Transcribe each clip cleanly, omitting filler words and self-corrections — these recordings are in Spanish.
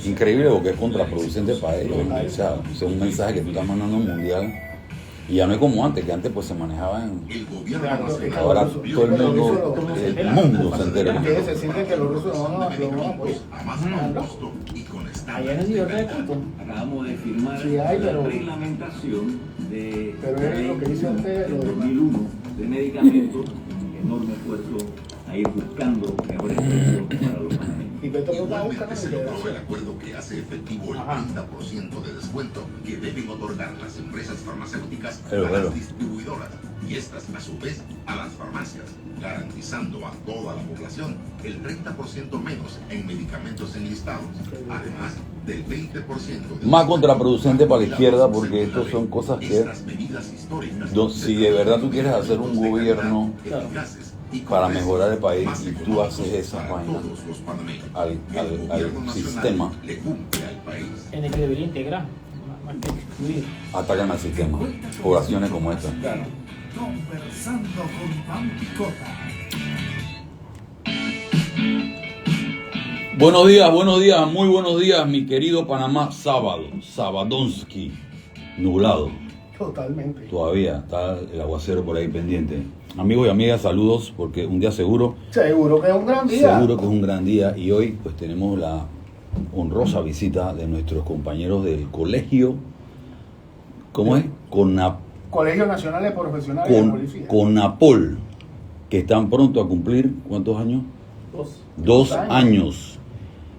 Increíble porque es contraproducente para ellos. O sea, es un mensaje que tú estás mandando mundial. Y ya no es como antes, que antes pues se manejaba en... Ahora todo el mundo se entera. Se sienten que los rusos no van a apoyar. Allá en el Libertad de Culto. Acabamos de firmar la reglamentación de pero es lo que dice usted, lo de 2001 de medicamentos, enorme esfuerzo a ir buscando mejores precios para los panameños. Y Petro no está buscando Se logró el acuerdo que hace efectivo el 30% de descuento que deben otorgar las empresas farmacéuticas a las distribuidoras y estas a su vez a las farmacias, garantizando a toda la población el 30% menos en medicamentos enlistados, además del 20% de más contraproducente para la izquierda, porque estas son cosas que si de verdad tú quieres hacer un gobierno para mejorar el país y tú haces esas vainas al sistema, en el que debería integrar, más que excluir. atacan al sistema, poblaciones como esta. Conversando con Pan Picota. Buenos días, muy buenos días, mi querido Panamá. Sabadonsky, nublado. Totalmente. Todavía está el aguacero por ahí pendiente. Amigos y amigas, saludos, porque un día seguro. Seguro que es un gran día. Seguro que es un gran día. Y hoy pues tenemos la honrosa visita de nuestros compañeros del colegio. ¿Cómo es? Colegio Nacional de Profesionales de Policía. CONAPOL, que están pronto a cumplir, ¿cuántos años? 2 años.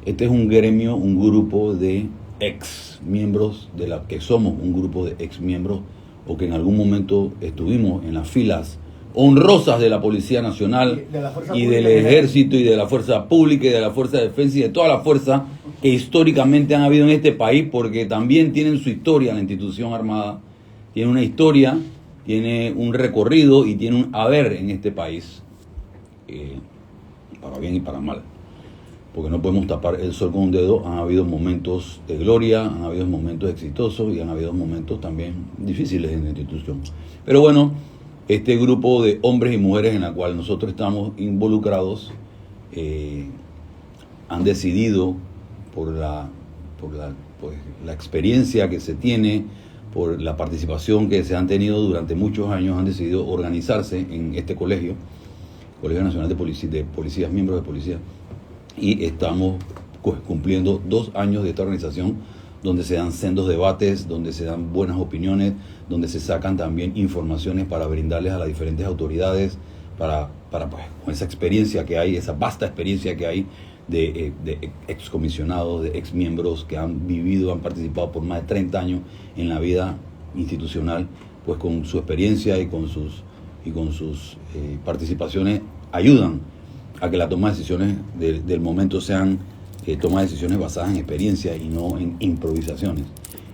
Este es un gremio, un grupo de ex miembros de la que somos un grupo de ex miembros o que en algún momento estuvimos en las filas honrosas de la Policía Nacional y del Ejército y de la Fuerza Pública y de la Fuerza de Defensa y de toda la fuerza que históricamente han habido en este país, porque también tienen su historia. La institución armada tiene una historia, tiene un recorrido y tiene un haber en este país, para bien y para mal, porque no podemos tapar el sol con un dedo. Han habido momentos de gloria, han habido momentos exitosos y han habido momentos también difíciles en la institución. Pero bueno, este grupo de hombres y mujeres en la cual nosotros estamos involucrados han decidido por la experiencia que se tiene, por la participación que se han tenido durante muchos años, han decidido organizarse en este colegio Nacional de Policías, miembros de policía, y estamos cumpliendo 2 años de esta organización, donde se dan sendos debates, donde se dan buenas opiniones, donde se sacan también informaciones para brindarles a las diferentes autoridades, para pues, con esa experiencia que hay, esa vasta experiencia que hay de excomisionados, de exmiembros que han vivido, han participado por más de 30 años en la vida institucional, pues con su experiencia y con sus participaciones ayudan a que la toma de decisiones del momento sean toma de decisiones basadas en experiencia y no en improvisaciones.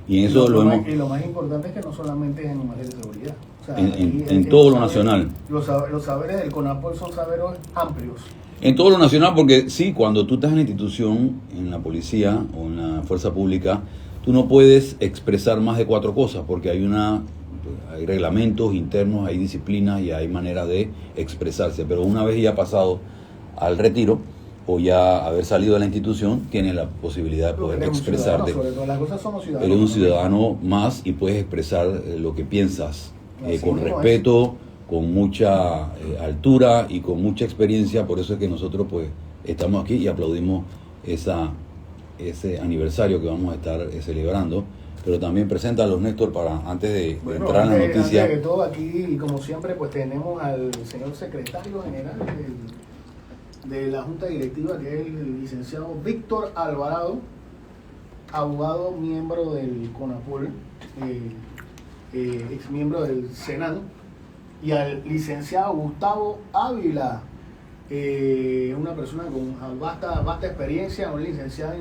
Y en eso lo más importante es que no solamente es en materia de seguridad. O sea, en todo lo nacional. Los saberes del CONAPOL son saberes amplios. En todo lo nacional, porque sí, cuando tú estás en la institución, en la policía o en la fuerza pública, tú no puedes expresar más de 4 cosas, porque hay reglamentos internos, hay disciplinas y hay manera de expresarse. Pero una vez ya pasado al retiro o ya haber salido de la institución, tienes la posibilidad de poder expresarte. Sobre todas las cosas somos ciudadanos. Eres un ciudadano más y puedes expresar lo que piensas con respeto, con mucha altura y con mucha experiencia. Por eso es que nosotros pues estamos aquí y aplaudimos ese aniversario que vamos a estar celebrando. Pero también preséntalos, Néstor, para antes de entrar en la noticia. Antes de todo, aquí, y como siempre, pues tenemos al señor secretario general de la Junta Directiva, que es el licenciado Víctor Alvarado, abogado, miembro del CONAPOL, ex miembro del Senado, y al licenciado Gustavo Ávila, una persona con vasta experiencia, un licenciado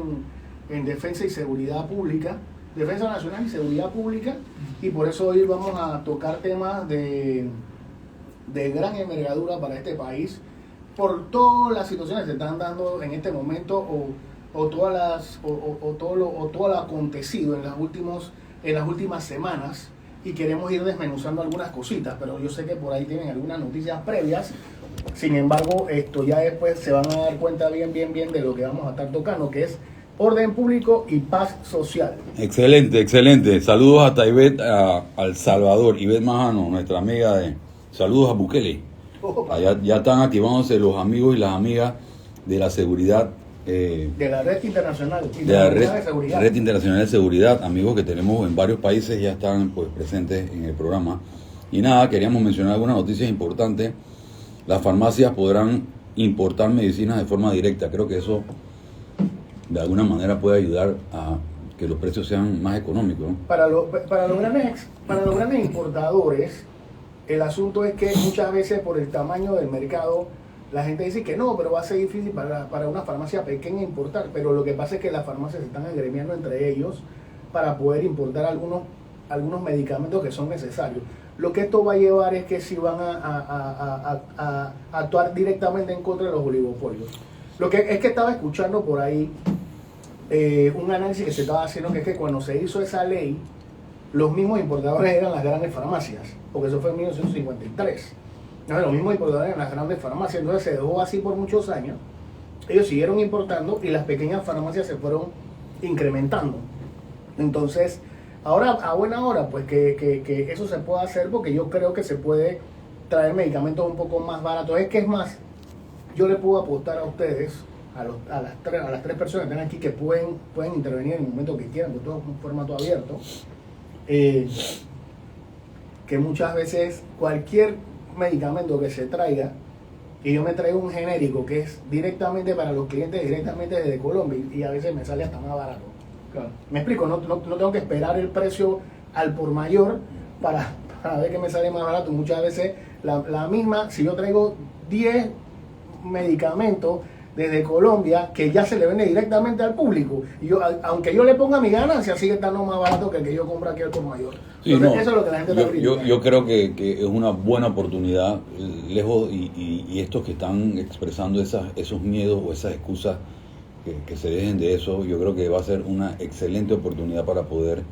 en Defensa y Seguridad Pública, Defensa Nacional y Seguridad Pública, y por eso hoy vamos a tocar temas de gran envergadura para este país, por todas las situaciones que se están dando en este momento o todo lo acontecido en las últimas semanas, y queremos ir desmenuzando algunas cositas, pero yo sé que por ahí tienen algunas noticias previas Sin embargo, esto ya después se van a dar cuenta bien de lo que vamos a estar tocando, que es orden público y paz social. Excelente, excelente. Saludos hasta Ivette, a El Salvador. Ivette Majano, nuestra amiga de... Saludos a Bukele. Allá ya están activándose los amigos y las amigas de la seguridad. De la Red Internacional De la de Seguridad. Red Internacional de Seguridad, amigos que tenemos en varios países, ya están pues presentes en el programa. Y nada, queríamos mencionar algunas noticias importantes. Las farmacias podrán importar medicinas de forma directa. Creo que eso de alguna manera puede ayudar a que los precios sean más económicos, ¿no? Para los grandes importadores, el asunto es que muchas veces por el tamaño del mercado, la gente dice que no, pero va a ser difícil para una farmacia pequeña importar. Pero lo que pasa es que las farmacias se están agremiando entre ellos para poder importar algunos medicamentos que son necesarios. Lo que esto va a llevar es que si van a actuar directamente en contra de los oligopolios. Lo que es que estaba escuchando por ahí un análisis que se estaba haciendo, que es que cuando se hizo esa ley, los mismos importadores eran las grandes farmacias, porque eso fue en 1953. No, los mismos importadores eran las grandes farmacias, entonces se dejó así por muchos años. Ellos siguieron importando y las pequeñas farmacias se fueron incrementando. Entonces, ahora, a buena hora, pues que eso se pueda hacer, porque yo creo que se puede traer medicamentos un poco más baratos. Es que es más, yo le puedo apostar a ustedes, a las tres personas que están aquí, que pueden intervenir en el momento que quieran, porque todo es un formato abierto, que muchas veces cualquier medicamento que se traiga, y yo me traigo un genérico que es directamente para los clientes, directamente desde Colombia, y a veces me sale hasta más barato. Claro. Me explico, no tengo que esperar el precio al por mayor para ver que me sale más barato. Muchas veces la misma, si yo traigo 10 medicamentos desde Colombia, que ya se le vende directamente al público, y yo, aunque yo le ponga mi ganancia, sigue estando más barato que el que yo compro aquí al por mayor. Sí, entonces, no, eso es lo que la gente está criticando. yo creo que es una buena oportunidad, lejos, y estos que están expresando esos miedos o esas excusas, que se dejen de eso. Yo creo que va a ser una excelente oportunidad para poder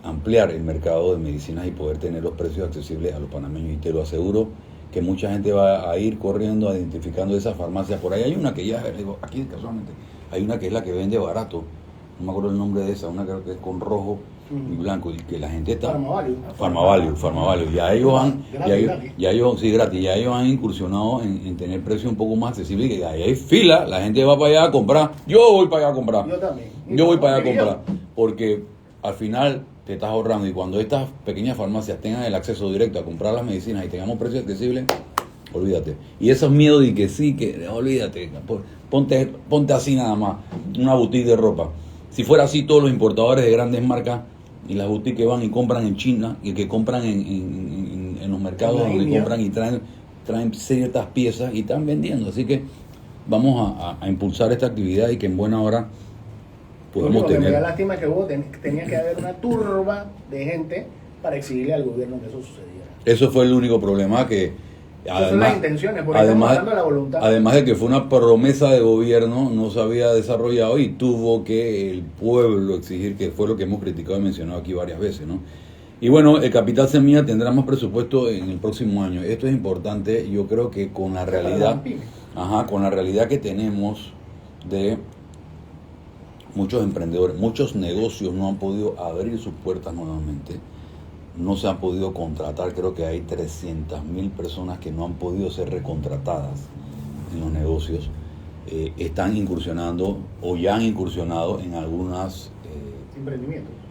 ampliar el mercado de medicinas y poder tener los precios accesibles a los panameños. Y te lo aseguro que mucha gente va a ir corriendo, identificando esas farmacias. Por ahí hay una que ya, aquí casualmente, hay una que es la que vende barato, no me acuerdo el nombre de esa, una creo que es con rojo y blanco, y que la gente está... Farmavalio. Ya ellos han... Sí, gratis. Ya ellos han incursionado en tener precios un poco más accesibles, y que ahí hay fila, la gente va para allá a comprar. Yo voy para allá a comprar. Yo también. Yo voy para allá a comprar, porque al final te estás ahorrando, y cuando estas pequeñas farmacias tengan el acceso directo a comprar las medicinas y tengamos precios accesibles, olvídate. Y esos miedos de que sí, que olvídate, ponte así nada más, una boutique de ropa. Si fuera así, todos los importadores de grandes marcas y las boutiques que van y compran en China, y que compran en los mercados donde compran y traen ciertas piezas y están vendiendo. Así que vamos a impulsar esta actividad, y que en buena hora podemos tener... Me da lástima que tenía que haber una turba de gente para exigirle al gobierno que eso sucediera. Eso fue el único problema, que esas son las intenciones, porque estamos hablando de la voluntad. Además de que fue una promesa de gobierno, no se había desarrollado, y tuvo que el pueblo exigir, que fue lo que hemos criticado y mencionado aquí varias veces, ¿no? Y bueno, el Capital Semilla tendrá más presupuesto en el próximo año. Esto es importante. Yo creo que con la realidad, con la realidad que tenemos de muchos emprendedores, muchos negocios no han podido abrir sus puertas nuevamente, no se han podido contratar. Creo que hay 300.000 personas que no han podido ser recontratadas en los negocios. Están incursionando o ya han incursionado en algunos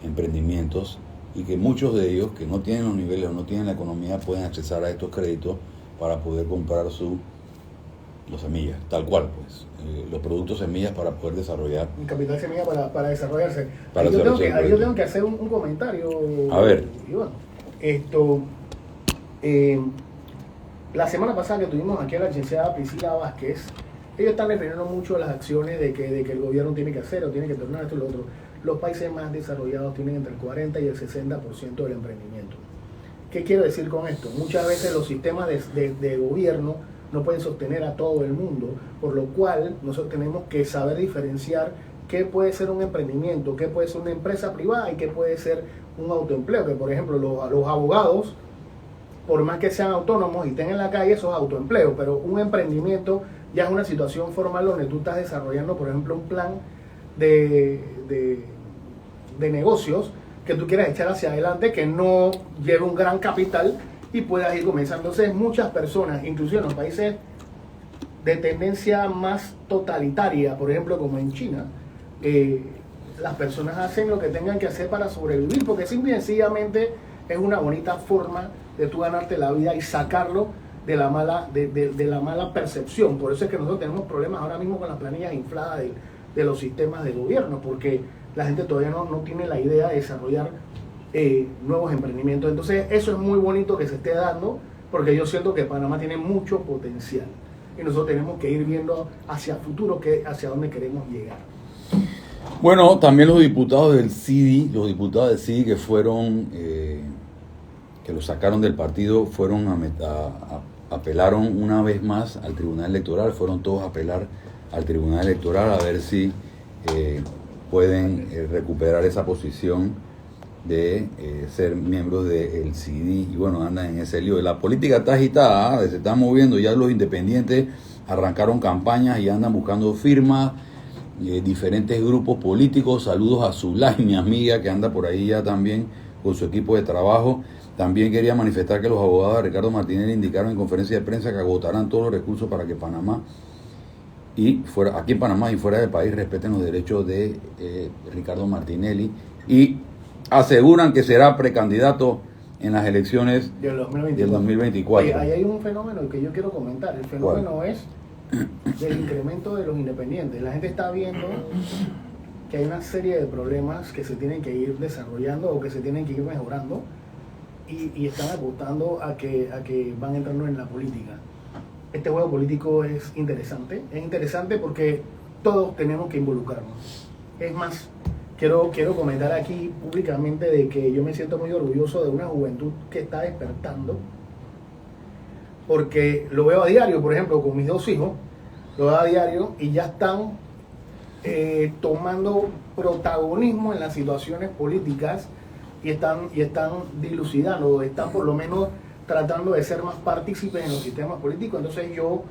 emprendimientos, y que muchos de ellos, que no tienen los niveles o no tienen la economía, pueden accesar a estos créditos para poder comprar los semillas, tal cual, pues, los productos semillas para poder desarrollar. Un capital semilla para desarrollarse. Yo tengo que hacer un comentario. A ver. Iván. La semana pasada que tuvimos aquí a la licenciada Priscila Vázquez, ellos están defendiendo mucho las acciones de que el gobierno tiene que hacer, o tiene que tornar esto y lo otro. Los países más desarrollados tienen entre el 40 y el 60% del emprendimiento. ¿Qué quiero decir con esto? Muchas veces los sistemas de gobierno no pueden sostener a todo el mundo, por lo cual nosotros tenemos que saber diferenciar qué puede ser un emprendimiento, qué puede ser una empresa privada y qué puede ser un autoempleo. Que por ejemplo los abogados por más que sean autónomos y estén en la calle, eso es autoempleo, pero un emprendimiento ya es una situación formal donde tú estás desarrollando, por ejemplo, un plan de negocios que tú quieras echar hacia adelante, que no lleve un gran capital y puedas ir comenzando. Entonces, muchas personas, inclusive en los países de tendencia más totalitaria, por ejemplo, como en China, las personas hacen lo que tengan que hacer para sobrevivir, porque simple y sencillamente es una bonita forma de tú ganarte la vida y sacarlo de la mala percepción. Por eso es que nosotros tenemos problemas ahora mismo con las planillas infladas de los sistemas de gobierno, porque la gente todavía no tiene la idea de desarrollar nuevos emprendimientos. Entonces eso es muy bonito que se esté dando, porque yo siento que Panamá tiene mucho potencial y nosotros tenemos que ir viendo hacia el futuro, hacia dónde queremos llegar. Bueno, también los diputados del CIDI, que fueron, que lo sacaron del partido, fueron apelaron una vez más al Tribunal Electoral, fueron todos a apelar al Tribunal Electoral a ver si pueden recuperar esa posición de ser miembros del CIDI, y bueno, andan en ese lío. La política está agitada, se están moviendo, ya los independientes arrancaron campañas y andan buscando firmas, diferentes grupos políticos. Saludos a Zulay, mi amiga, que anda por ahí ya también con su equipo de trabajo. También quería manifestar que los abogados de Ricardo Martinelli indicaron en conferencia de prensa que agotarán todos los recursos para que Panamá aquí en Panamá y fuera del país respeten los derechos de Ricardo Martinelli, y aseguran que será precandidato en las elecciones del 2024. Oye, ahí hay un fenómeno que yo quiero comentar. El fenómeno es del incremento de los independientes. La gente está viendo que hay una serie de problemas que se tienen que ir desarrollando o que se tienen que ir mejorando, y están apostando a que van entrando en la política. Este juego político es interesante porque todos tenemos que involucrarnos. Es más, quiero comentar aquí públicamente de que yo me siento muy orgulloso de una juventud que está despertando, porque lo veo a diario, por ejemplo, con mis dos hijos, lo veo a diario y ya están tomando protagonismo en las situaciones políticas y están dilucidando, están por lo menos tratando de ser más partícipes en los sistemas políticos. Entonces yo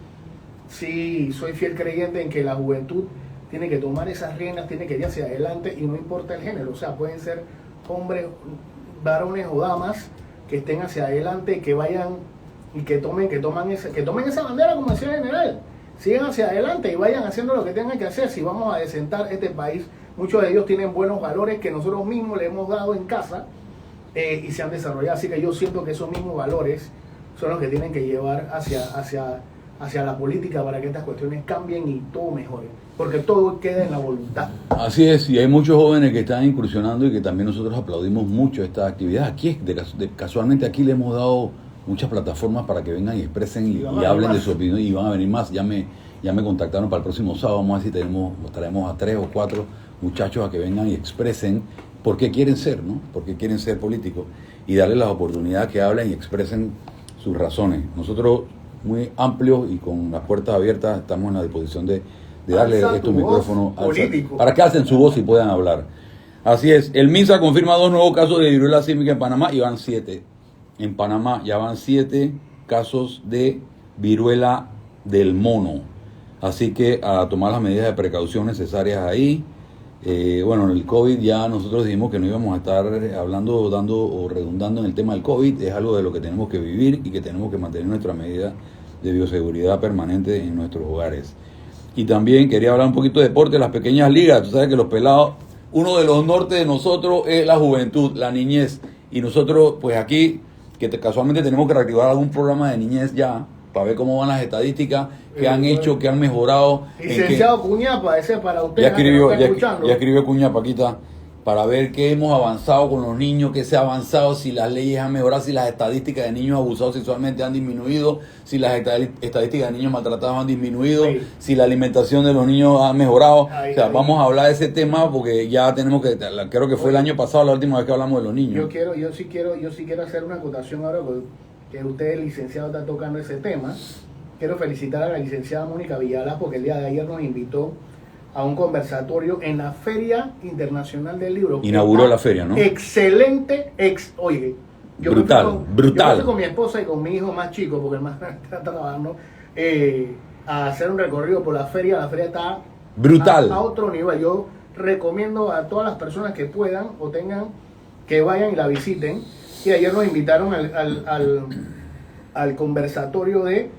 sí soy fiel creyente en que la juventud tiene que tomar esas riendas, tiene que ir hacia adelante, y no importa el género, o sea, pueden ser hombres, varones o damas que estén hacia adelante, que vayan y que tomen esa bandera, como decía el general, sigan hacia adelante y vayan haciendo lo que tengan que hacer. Si vamos a desentar este país, muchos de ellos tienen buenos valores que nosotros mismos le hemos dado en casa, y se han desarrollado, así que yo siento que esos mismos valores son los que tienen que llevar hacia la política para que estas cuestiones cambien y todo mejore, porque todo queda en la voluntad. Así es, y hay muchos jóvenes que están incursionando y que también nosotros aplaudimos mucho esta actividad. Aquí, casualmente aquí le hemos dado muchas plataformas para que vengan y expresen y hablen de su opinión, y van a venir más. Ya me contactaron para el próximo sábado, vamos a ver si traemos a 3 o 4 muchachos a que vengan y expresen por qué quieren ser, ¿no? Por qué quieren ser políticos, y darles la oportunidad que hablen y expresen sus razones. Nosotros, muy amplios y con las puertas abiertas, estamos en la disposición de darle estos micrófonos para que alcen su voz y puedan hablar. Así es, el MINSA confirma 2 nuevos casos de viruela símica en Panamá, y van 7. En Panamá ya van 7 casos de viruela del mono. Así que a tomar las medidas de precaución necesarias ahí. Bueno, en el COVID ya nosotros dijimos que no íbamos a estar hablando, dando o redundando en el tema del COVID. Es algo de lo que tenemos que vivir y que tenemos que mantener nuestra medida de bioseguridad permanente en nuestros hogares. Y también quería hablar un poquito de deporte, las pequeñas ligas. Tú sabes que los pelados, uno de los nortes de nosotros es la juventud, la niñez. Y nosotros, pues aquí, casualmente tenemos que reactivar algún programa de niñez ya, para ver cómo van las estadísticas, qué han hecho, qué han mejorado. Licenciado Cuñapa, ese para usted. Ya escribió Cuñapa, Paquita, para ver qué hemos avanzado con los niños, qué se ha avanzado, si las leyes han mejorado, si las estadísticas de niños abusados sexualmente han disminuido, si las estadísticas de niños maltratados han disminuido, sí, si la alimentación de los niños ha mejorado. Vamos a hablar de ese tema porque ya tenemos que, creo que fue el año pasado la última vez que hablamos de los niños. Yo sí quiero hacer una acotación ahora, que usted, el licenciado, está tocando ese tema. Quiero felicitar a la licenciada Mónica Villalaz, porque el día de ayer nos invitó a un conversatorio en la Feria Internacional del Libro. Inauguró la feria, ¿no? Excelente, oye, Brutal. Yo fui con mi esposa y con mi hijo más chico, porque el más está trabajando, a hacer un recorrido por la feria. La feria está brutal. A otro nivel. Yo recomiendo a todas las personas que puedan o tengan que vayan y la visiten. Y ayer nos invitaron al conversatorio de,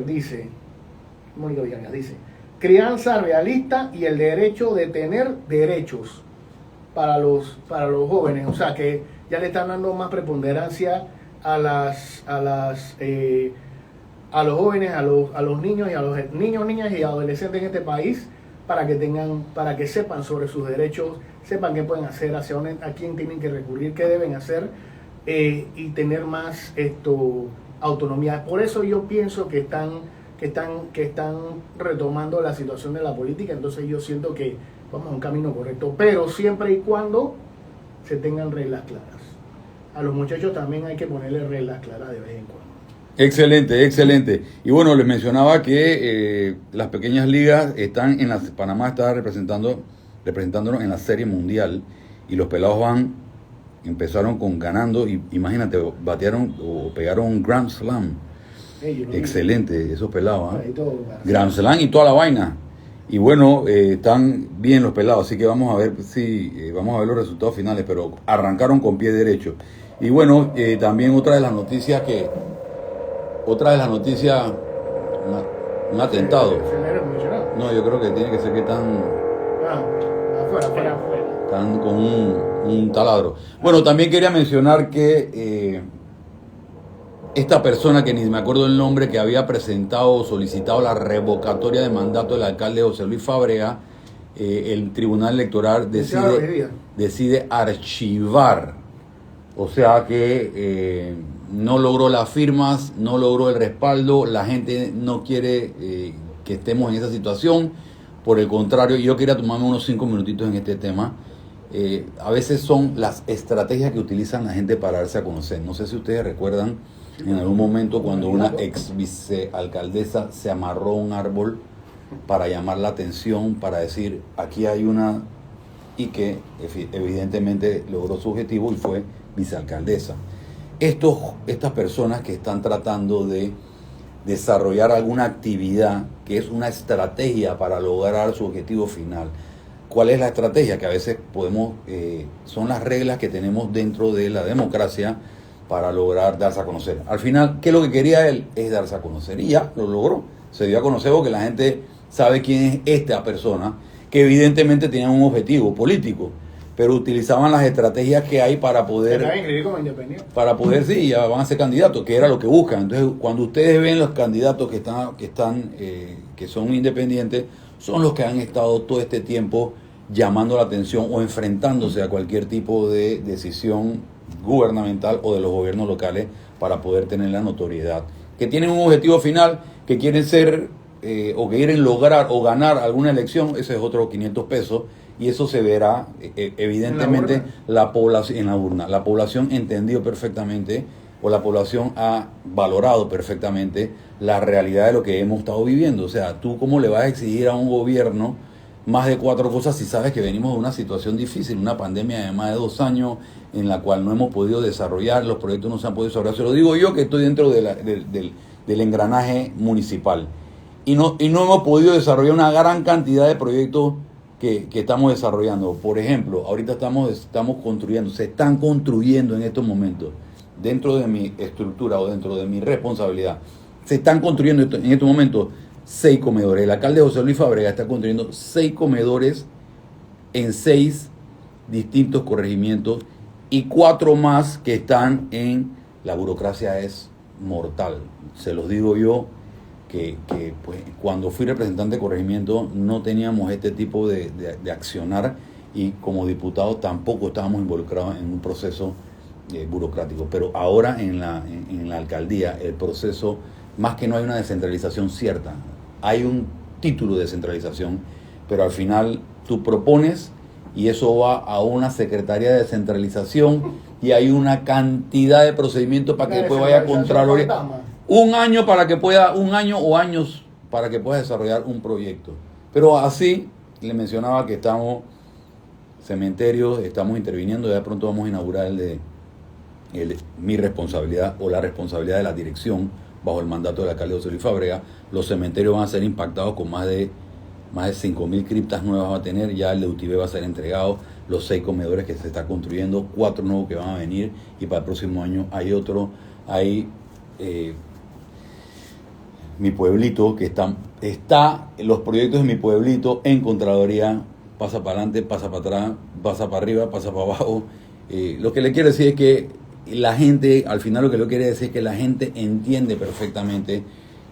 dice, Mónica Villagas, dice, crianza realista y el derecho de tener derechos para los jóvenes. O sea que ya le están dando más preponderancia a los jóvenes, a los niños y a los niños, niñas y adolescentes en este país, para que sepan sobre sus derechos, sepan qué pueden hacer, hacia dónde, a quién tienen que recurrir, qué deben hacer, y tener más autonomía. Por eso yo pienso que están retomando la situación de la política. Entonces yo siento que vamos a un camino correcto, pero siempre y cuando se tengan reglas claras. A los muchachos también hay que ponerle reglas claras de vez en cuando. Excelente, excelente. Y bueno, les mencionaba que las pequeñas ligas están Panamá está representándonos en la Serie Mundial, y los pelados empezaron ganando, y imagínate, batearon o pegaron un Grand Slam. Excelente, esos pelados, Grand Slam y toda la vaina. Y bueno, están bien los pelados, así que vamos a ver los resultados finales, pero arrancaron con pie derecho. Y bueno, también otra de las noticias, un atentado. No, yo creo que tiene que ser que están con un taladro. Bueno, también quería mencionar que esta persona, que ni me acuerdo el nombre, que había solicitado la revocatoria de mandato del alcalde José Luis Fábrega, el Tribunal Electoral decide archivar. O sea que no logró las firmas, no logró el respaldo, la gente no quiere que estemos en esa situación. Por el contrario, yo quería tomarme unos 5 minutitos en este tema. A veces son las estrategias que utilizan la gente para darse a conocer. No sé si ustedes recuerdan en algún momento cuando una ex vicealcaldesa se amarró a un árbol para llamar la atención, para decir aquí hay una, y que evidentemente logró su objetivo y fue vicealcaldesa. Estas personas que están tratando de desarrollar alguna actividad que es una estrategia para lograr su objetivo final. ¿Cuál es la estrategia? Que a veces son las reglas que tenemos dentro de la democracia para lograr darse a conocer. Al final, ¿qué es lo que quería él? Es darse a conocer, y ya lo logró. Se dio a conocer porque la gente sabe quién es esta persona, que evidentemente tenía un objetivo político, pero utilizaban las estrategias que hay para poder... como independiente. Para poder, sí, ya van a ser candidatos, que era lo que buscan. Entonces, cuando ustedes ven los candidatos que son independientes, son los que han estado todo este tiempo llamando la atención o enfrentándose a cualquier tipo de decisión gubernamental o de los gobiernos locales para poder tener la notoriedad. Que tienen un objetivo final, que quieren ser o que quieren lograr o ganar alguna elección, ese es otro 500 pesos, y eso se verá evidentemente la población en la urna. La población entendió perfectamente, o la población ha valorado perfectamente la realidad de lo que hemos estado viviendo. O sea, tú cómo le vas a exigir a un gobierno más de 4 cosas si sabes que venimos de una situación difícil, una pandemia de más de 2 años en la cual no hemos podido desarrollar, los proyectos no se han podido desarrollar. Se lo digo yo, que estoy dentro del engranaje municipal, y no hemos podido desarrollar una gran cantidad de proyectos que estamos desarrollando. Por ejemplo, ahorita estamos construyendo, se están construyendo en estos momentos, dentro de mi estructura o dentro de mi responsabilidad, se están construyendo en estos momentos 6 comedores. El alcalde José Luis Fábrega está construyendo 6 comedores en 6 distintos corregimientos, y 4 más que están la burocracia es mortal. Se los digo yo, que pues, cuando fui representante de corregimiento no teníamos este tipo de accionar, y como diputado tampoco estábamos involucrados en un proceso burocrático. Pero ahora en la alcaldía el proceso, más que no hay una descentralización cierta, hay un título de descentralización, pero al final tú propones y eso va a una secretaría de descentralización, y hay una cantidad de procedimientos para que después vaya a Contraloría. Un año o años para que puedas desarrollar un proyecto. Pero así, le mencionaba que estamos cementerios, estamos interviniendo, ya pronto vamos a inaugurar el mi responsabilidad o la responsabilidad de la dirección bajo el mandato del alcalde José Luis Fábrega. Los cementerios van a ser impactados con más de 5.000 criptas nuevas va a tener, ya el de Utibé va a ser entregado, los 6 comedores que se está construyendo, 4 nuevos que van a venir y para el próximo año hay otro, hay mi pueblito que está los proyectos de mi pueblito en Contraloría, pasa para adelante, pasa para atrás, pasa para arriba, pasa para abajo. Lo que le quiero decir es que la gente, al final lo que le quiere decir es que la gente entiende perfectamente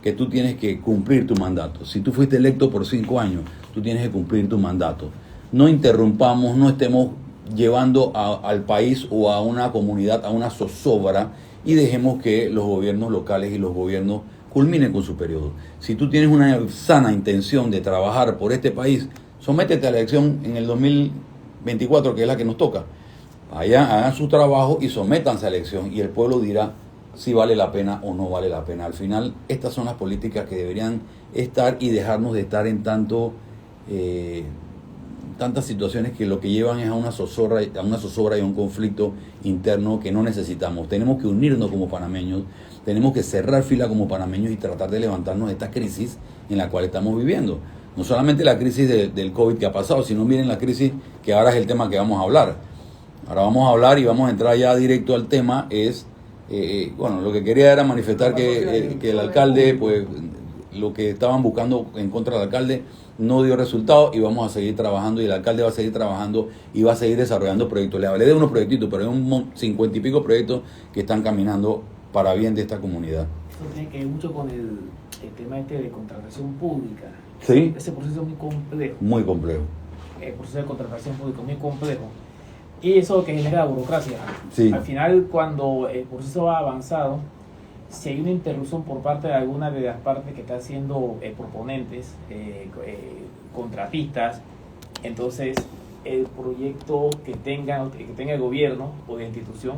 que tú tienes que cumplir tu mandato. Si tú fuiste electo por 5 años, tú tienes que cumplir tu mandato. No interrumpamos, no estemos llevando al país o a una comunidad a una zozobra y dejemos que los gobiernos locales y los gobiernos culminen con su periodo. Si tú tienes una sana intención de trabajar por este país, sométete a la elección en el 2024, que es la que nos toca. Hagan su trabajo y sométanse a la elección y el pueblo dirá si vale la pena o no vale la pena. Al final, estas son las políticas que deberían estar y dejarnos de estar en tantas situaciones que lo que llevan es a una zozobra y a un conflicto interno que no necesitamos. Tenemos que unirnos como panameños, tenemos que cerrar fila como panameños y tratar de levantarnos de esta crisis en la cual estamos viviendo. No solamente la crisis del COVID que ha pasado, sino miren la crisis que ahora es el tema que vamos a hablar. Ahora vamos a hablar y vamos a entrar ya directo al tema, lo que quería era manifestar que el alcalde, pues, lo que estaban buscando en contra del alcalde no dio resultado y vamos a seguir trabajando y el alcalde va a seguir trabajando y va a seguir desarrollando proyectos. Le hablé de unos proyectitos, pero hay 50 y pico proyectos que están caminando para bien de esta comunidad. Eso tiene que ver mucho con el tema de contratación pública. Sí. Ese proceso es muy complejo. Muy complejo. El proceso de contratación pública es muy complejo. Y eso que genera burocracia. Sí. Al final, cuando el proceso va avanzado, si hay una interrupción por parte de alguna de las partes que están siendo proponentes, contratistas, entonces el proyecto que tenga el gobierno o la institución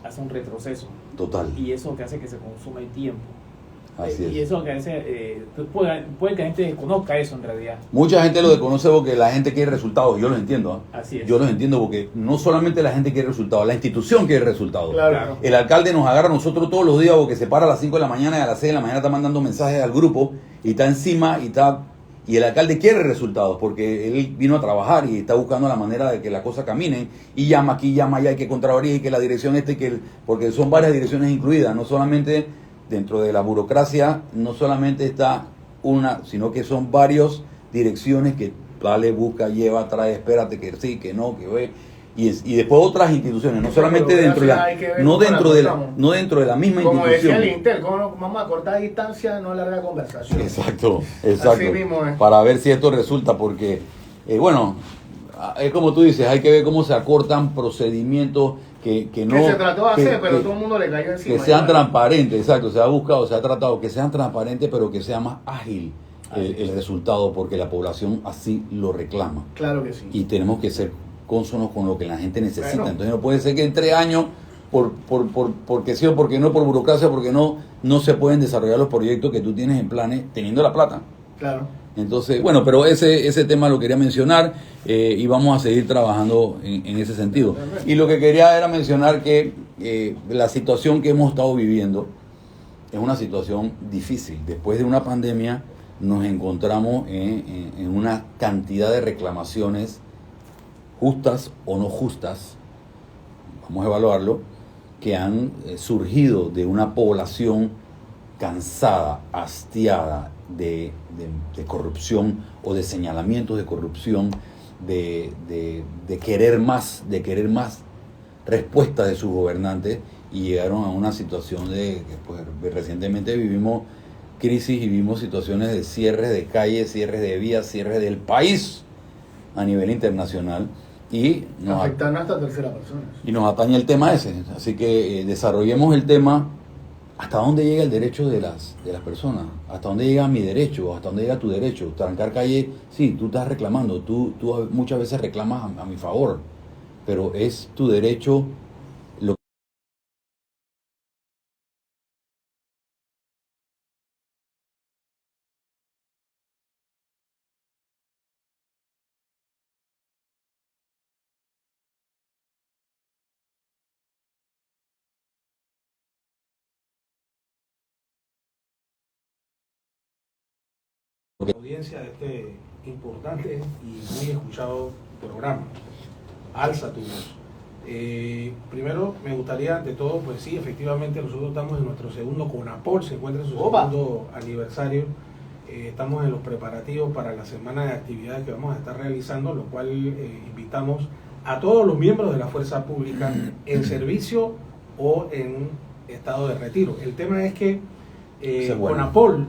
hace un retroceso. Total. Y eso que hace que se consuma el tiempo. Así es. Y eso que hace, puede que la gente desconozca eso en realidad. Mucha gente lo desconoce porque la gente quiere resultados, yo los entiendo. Así es. Yo los entiendo porque no solamente la gente quiere resultados, la institución quiere resultados. Claro. El alcalde nos agarra a nosotros todos los días porque se para a las 5 de la mañana y a las 6 de la mañana está mandando mensajes al grupo y está encima y el alcalde quiere resultados porque él vino a trabajar y está buscando la manera de que las cosas caminen y llama aquí, llama allá, y que Contraloría y que la dirección porque son varias direcciones incluidas, no solamente dentro de la burocracia, no solamente está una, sino que son varias direcciones que vale, busca, lleva, trae, espérate, que sí, que no, que ve, y después otras instituciones, no solamente dentro de no dentro de la misma como institución. Como decía el Inter, vamos a cortar distancia, no larga conversación. Exacto. Así mismo es. Para ver si esto resulta, porque, es como tú dices, hay que ver cómo se acortan procedimientos que no... Que se trató de hacer, pero todo el mundo le cayó encima. Que sean transparentes, exacto, se ha buscado, se ha tratado que sean transparentes, pero que sea más ágil el resultado, porque la población así lo reclama. Claro que sí. Y tenemos que ser cónsonos con lo que la gente necesita. Bueno. Entonces no puede ser que en 3 años, porque sí o porque no, por burocracia, porque no se pueden desarrollar los proyectos que tú tienes en planes teniendo la plata. Claro. Entonces, pero ese tema lo quería mencionar y vamos a seguir trabajando en ese sentido. Y lo que quería era mencionar que la situación que hemos estado viviendo es una situación difícil. Después de una pandemia nos encontramos en una cantidad de reclamaciones justas o no justas, vamos a evaluarlo, que han surgido de una población cansada, hastiada de corrupción o de señalamientos de corrupción, de querer más respuestas de sus gobernantes, y llegaron a una situación de que pues, recientemente vivimos crisis y vimos situaciones de cierres de calles, cierres de vías, cierres del país a nivel internacional, y afectando hasta tercera persona. Y nos atañe el tema ese. Así que desarrollemos el tema. ¿Hasta dónde llega el derecho de las personas? ¿Hasta dónde llega mi derecho? ¿Hasta dónde llega tu derecho? Trancar calle, sí, tú estás reclamando, tú muchas veces reclamas a mi favor, pero es tu derecho audiencia de este importante y muy escuchado programa. Alza tu voz. Primero me gustaría, ante todo, pues sí, efectivamente nosotros estamos en nuestro segundo CONAPOL, se encuentra en su segundo aniversario. Estamos en los preparativos para la semana de actividades que vamos a estar realizando, lo cual invitamos a todos los miembros de la fuerza pública en servicio o en estado de retiro. El tema es que CONAPOL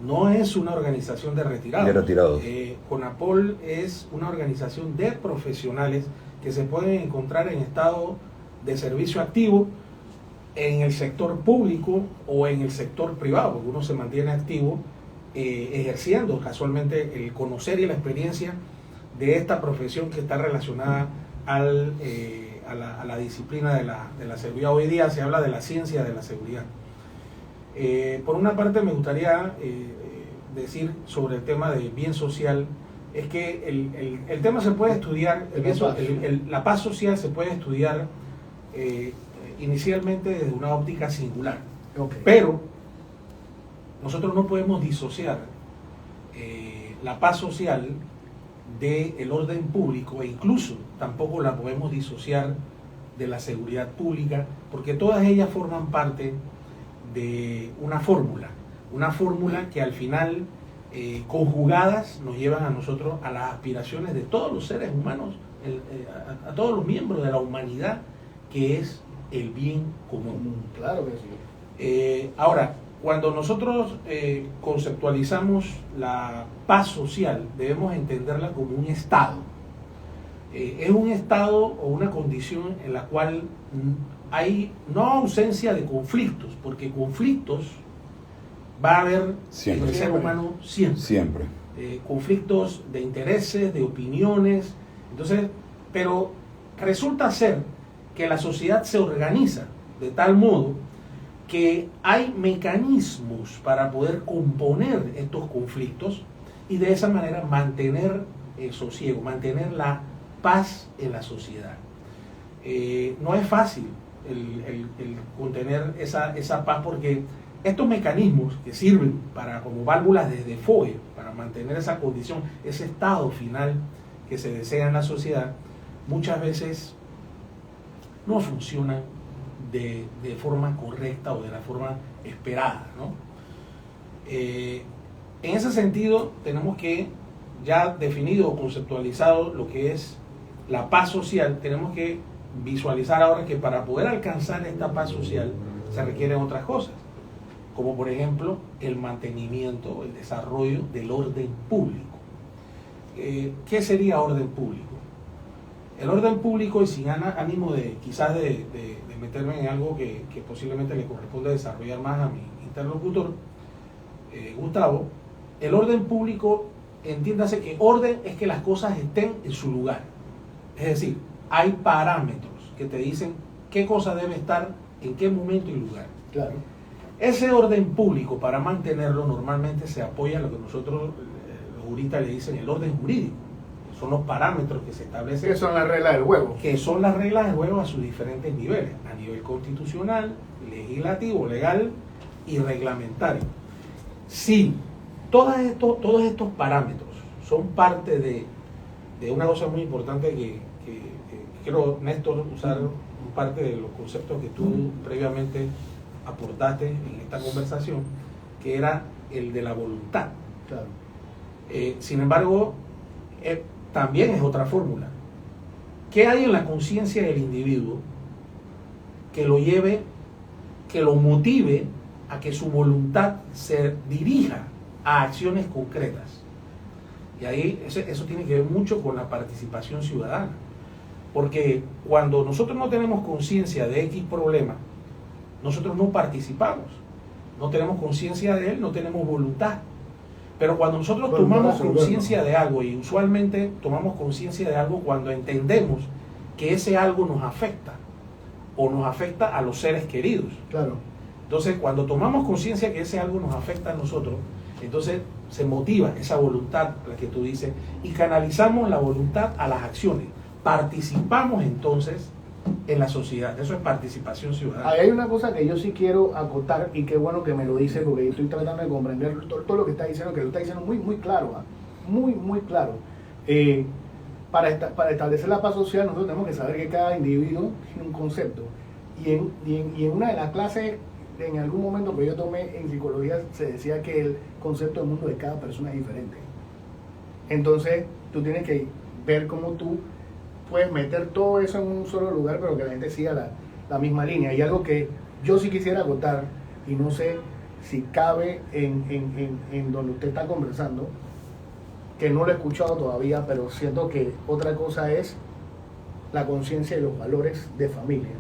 no es una organización de retirados. CONAPOL es una organización de profesionales que se pueden encontrar en estado de servicio activo en el sector público o en el sector privado, porque uno se mantiene activo ejerciendo casualmente el conocer y la experiencia de esta profesión que está relacionada a la disciplina de la seguridad. Hoy día se habla de la ciencia de la seguridad. Por una parte me gustaría decir sobre el tema del bien social, es que el tema se puede estudiar, la paz social se puede estudiar inicialmente desde una óptica singular, pero nosotros no podemos disociar la paz social del orden público, e incluso tampoco la podemos disociar de la seguridad pública, porque todas ellas forman parte de una fórmula que al final, conjugadas, nos llevan a nosotros a las aspiraciones de todos los seres humanos, a todos los miembros de la humanidad, que es el bien común. Claro que sí. Ahora, cuando nosotros conceptualizamos la paz social, debemos entenderla como un estado. Es un estado o una condición en la cual hay no ausencia de conflictos, porque conflictos va a haber en el ser humano siempre. Conflictos de intereses, de opiniones. Entonces, pero resulta ser que la sociedad se organiza de tal modo que hay mecanismos para poder componer estos conflictos y de esa manera mantener el sosiego, mantener la paz en la sociedad. No es fácil el contener esa paz, porque estos mecanismos que sirven como válvulas de desfogue para mantener esa condición, ese estado final que se desea en la sociedad, muchas veces no funcionan de forma correcta o de la forma esperada, ¿no? En ese sentido, tenemos que, ya definido o conceptualizado lo que es la paz social, tenemos que visualizar ahora que para poder alcanzar esta paz social se requieren otras cosas, como por ejemplo el mantenimiento, el desarrollo del orden público. ¿Qué sería orden público? El orden público, y sin ánimo de quizás de meterme en algo que posiblemente le corresponde desarrollar más a mi interlocutor, Gustavo, el orden público, entiéndase que orden es que las cosas estén en su lugar. Es decir, hay parámetros que te dicen qué cosa debe estar en qué momento y lugar. Claro. Ese orden público, para mantenerlo, normalmente se apoya en lo que nosotros, los juristas, le dicen el orden jurídico. Son los parámetros que se establecen. Que son las reglas del juego. Que son las reglas del juego a sus diferentes niveles. A nivel constitucional, legislativo, legal y reglamentario. Sí, todos estos parámetros son parte de una cosa muy importante que quiero, Néstor, usar parte de los conceptos que tú previamente aportaste en esta conversación, que era el de la voluntad. Claro. Sin embargo, también es otra fórmula. ¿Qué hay en la conciencia del individuo que lo lleve, que lo motive a que su voluntad se dirija a acciones concretas? Y ahí eso tiene que ver mucho con la participación ciudadana. Porque cuando nosotros no tenemos conciencia de X problema, nosotros no participamos. No tenemos conciencia de él, no tenemos voluntad. Pero cuando nosotros tomamos conciencia de algo, y usualmente tomamos conciencia de algo cuando entendemos que ese algo nos afecta, o nos afecta a los seres queridos. Claro. Entonces, cuando tomamos conciencia que ese algo nos afecta a nosotros, entonces se motiva esa voluntad, la que tú dices, y canalizamos la voluntad a las acciones. Participamos entonces en la sociedad. Eso es participación ciudadana. Ahí hay una cosa que yo sí quiero acotar, y qué bueno que me lo dice, porque estoy tratando de comprender todo lo que está diciendo, que lo está diciendo muy, muy claro, muy, muy claro. Para establecer la paz social, nosotros tenemos que saber que cada individuo tiene un concepto. Y en una de las clases, en algún momento que yo tomé en psicología, se decía que el concepto del mundo de cada persona es diferente. Entonces, tú tienes que ver cómo tú puedes meter todo eso en un solo lugar, pero que la gente siga la misma línea. Y algo que yo sí quisiera acotar, y no sé si cabe en donde usted está conversando, que no lo he escuchado todavía, pero siento que otra cosa es la conciencia y los valores de familia.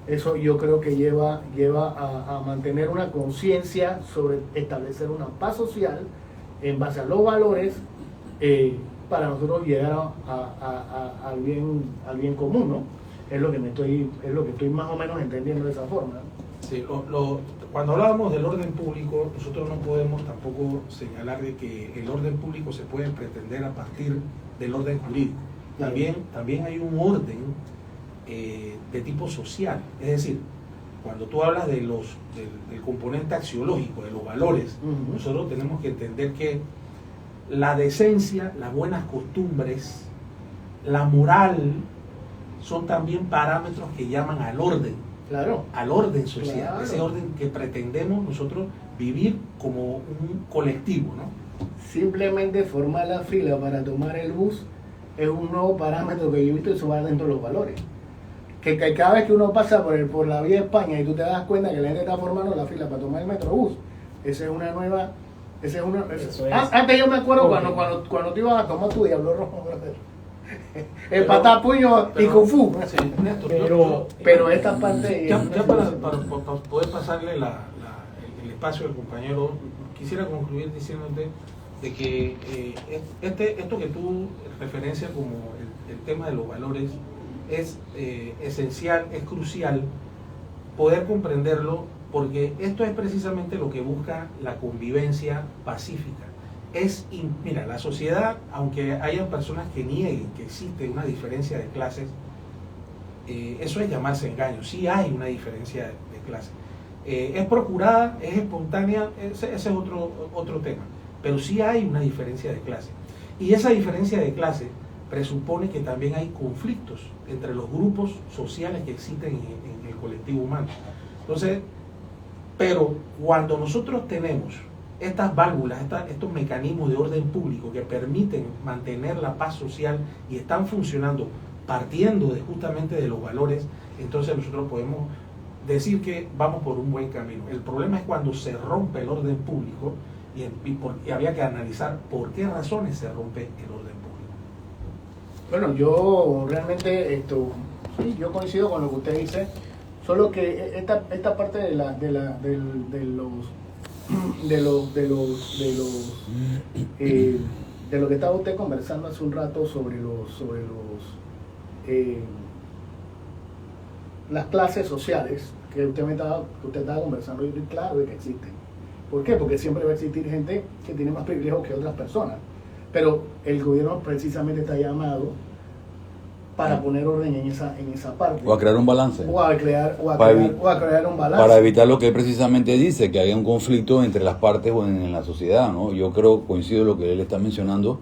Eso yo creo que lleva a mantener una conciencia sobre establecer una paz social en base a los valores, para nosotros llegar al bien común, ¿no? Es lo que estoy más o menos entendiendo de esa forma, ¿no? Sí, cuando hablábamos del orden público, nosotros no podemos tampoco señalar de que el orden público se puede pretender a partir del orden jurídico. También hay un orden de tipo social. Es decir, cuando tú hablas del componente axiológico, de los valores, nosotros tenemos que entender que la decencia, las buenas costumbres, la moral, son también parámetros que llaman al orden. Claro. Al orden social, Claro. Ese orden que pretendemos nosotros vivir como un colectivo, ¿no? Simplemente formar la fila para tomar el bus es un nuevo parámetro que yo he visto, y eso va dentro de los valores. Que cada vez que uno pasa por la vía España y tú te das cuenta que la gente está formando la fila para tomar el metrobús, esa es una nueva... Antes yo me acuerdo cuando te ibas a tomar tu Diablo Rojo, el patá, puño y kung fu. Sí, Néstor, Pero esta parte... ya para poder pasarle el espacio al compañero, quisiera concluir diciéndote de que esto que tú referencias como el tema de los valores es esencial, es crucial poder comprenderlo, porque esto es precisamente lo que busca la convivencia pacífica. Mira, la sociedad, aunque hayan personas que nieguen que existe una diferencia de clases, eso es llamarse engaño. Sí hay una diferencia de clases. Es procurada, es espontánea, ese es otro tema. Pero sí hay una diferencia de clase. Y esa diferencia de clase presupone que también hay conflictos entre los grupos sociales que existen en el colectivo humano. Entonces, pero cuando nosotros tenemos estas válvulas, estos mecanismos de orden público que permiten mantener la paz social y están funcionando partiendo justamente de los valores, entonces nosotros podemos decir que vamos por un buen camino. El problema es cuando se rompe el orden público y había que analizar por qué razones se rompe el orden público. Bueno, yo realmente sí, yo coincido con lo que usted dice, solo que esta parte de lo que estaba usted conversando hace un rato sobre las clases sociales que usted estaba conversando, y claro de que existen. ¿Por qué? Porque siempre va a existir gente que tiene más privilegios que otras personas, pero el gobierno precisamente está llamado para poner orden en esa parte. O a crear un balance. O a crear un balance. Para evitar lo que él precisamente dice, que haya un conflicto entre las partes o en la sociedad, ¿no? Yo coincido en lo que él está mencionando,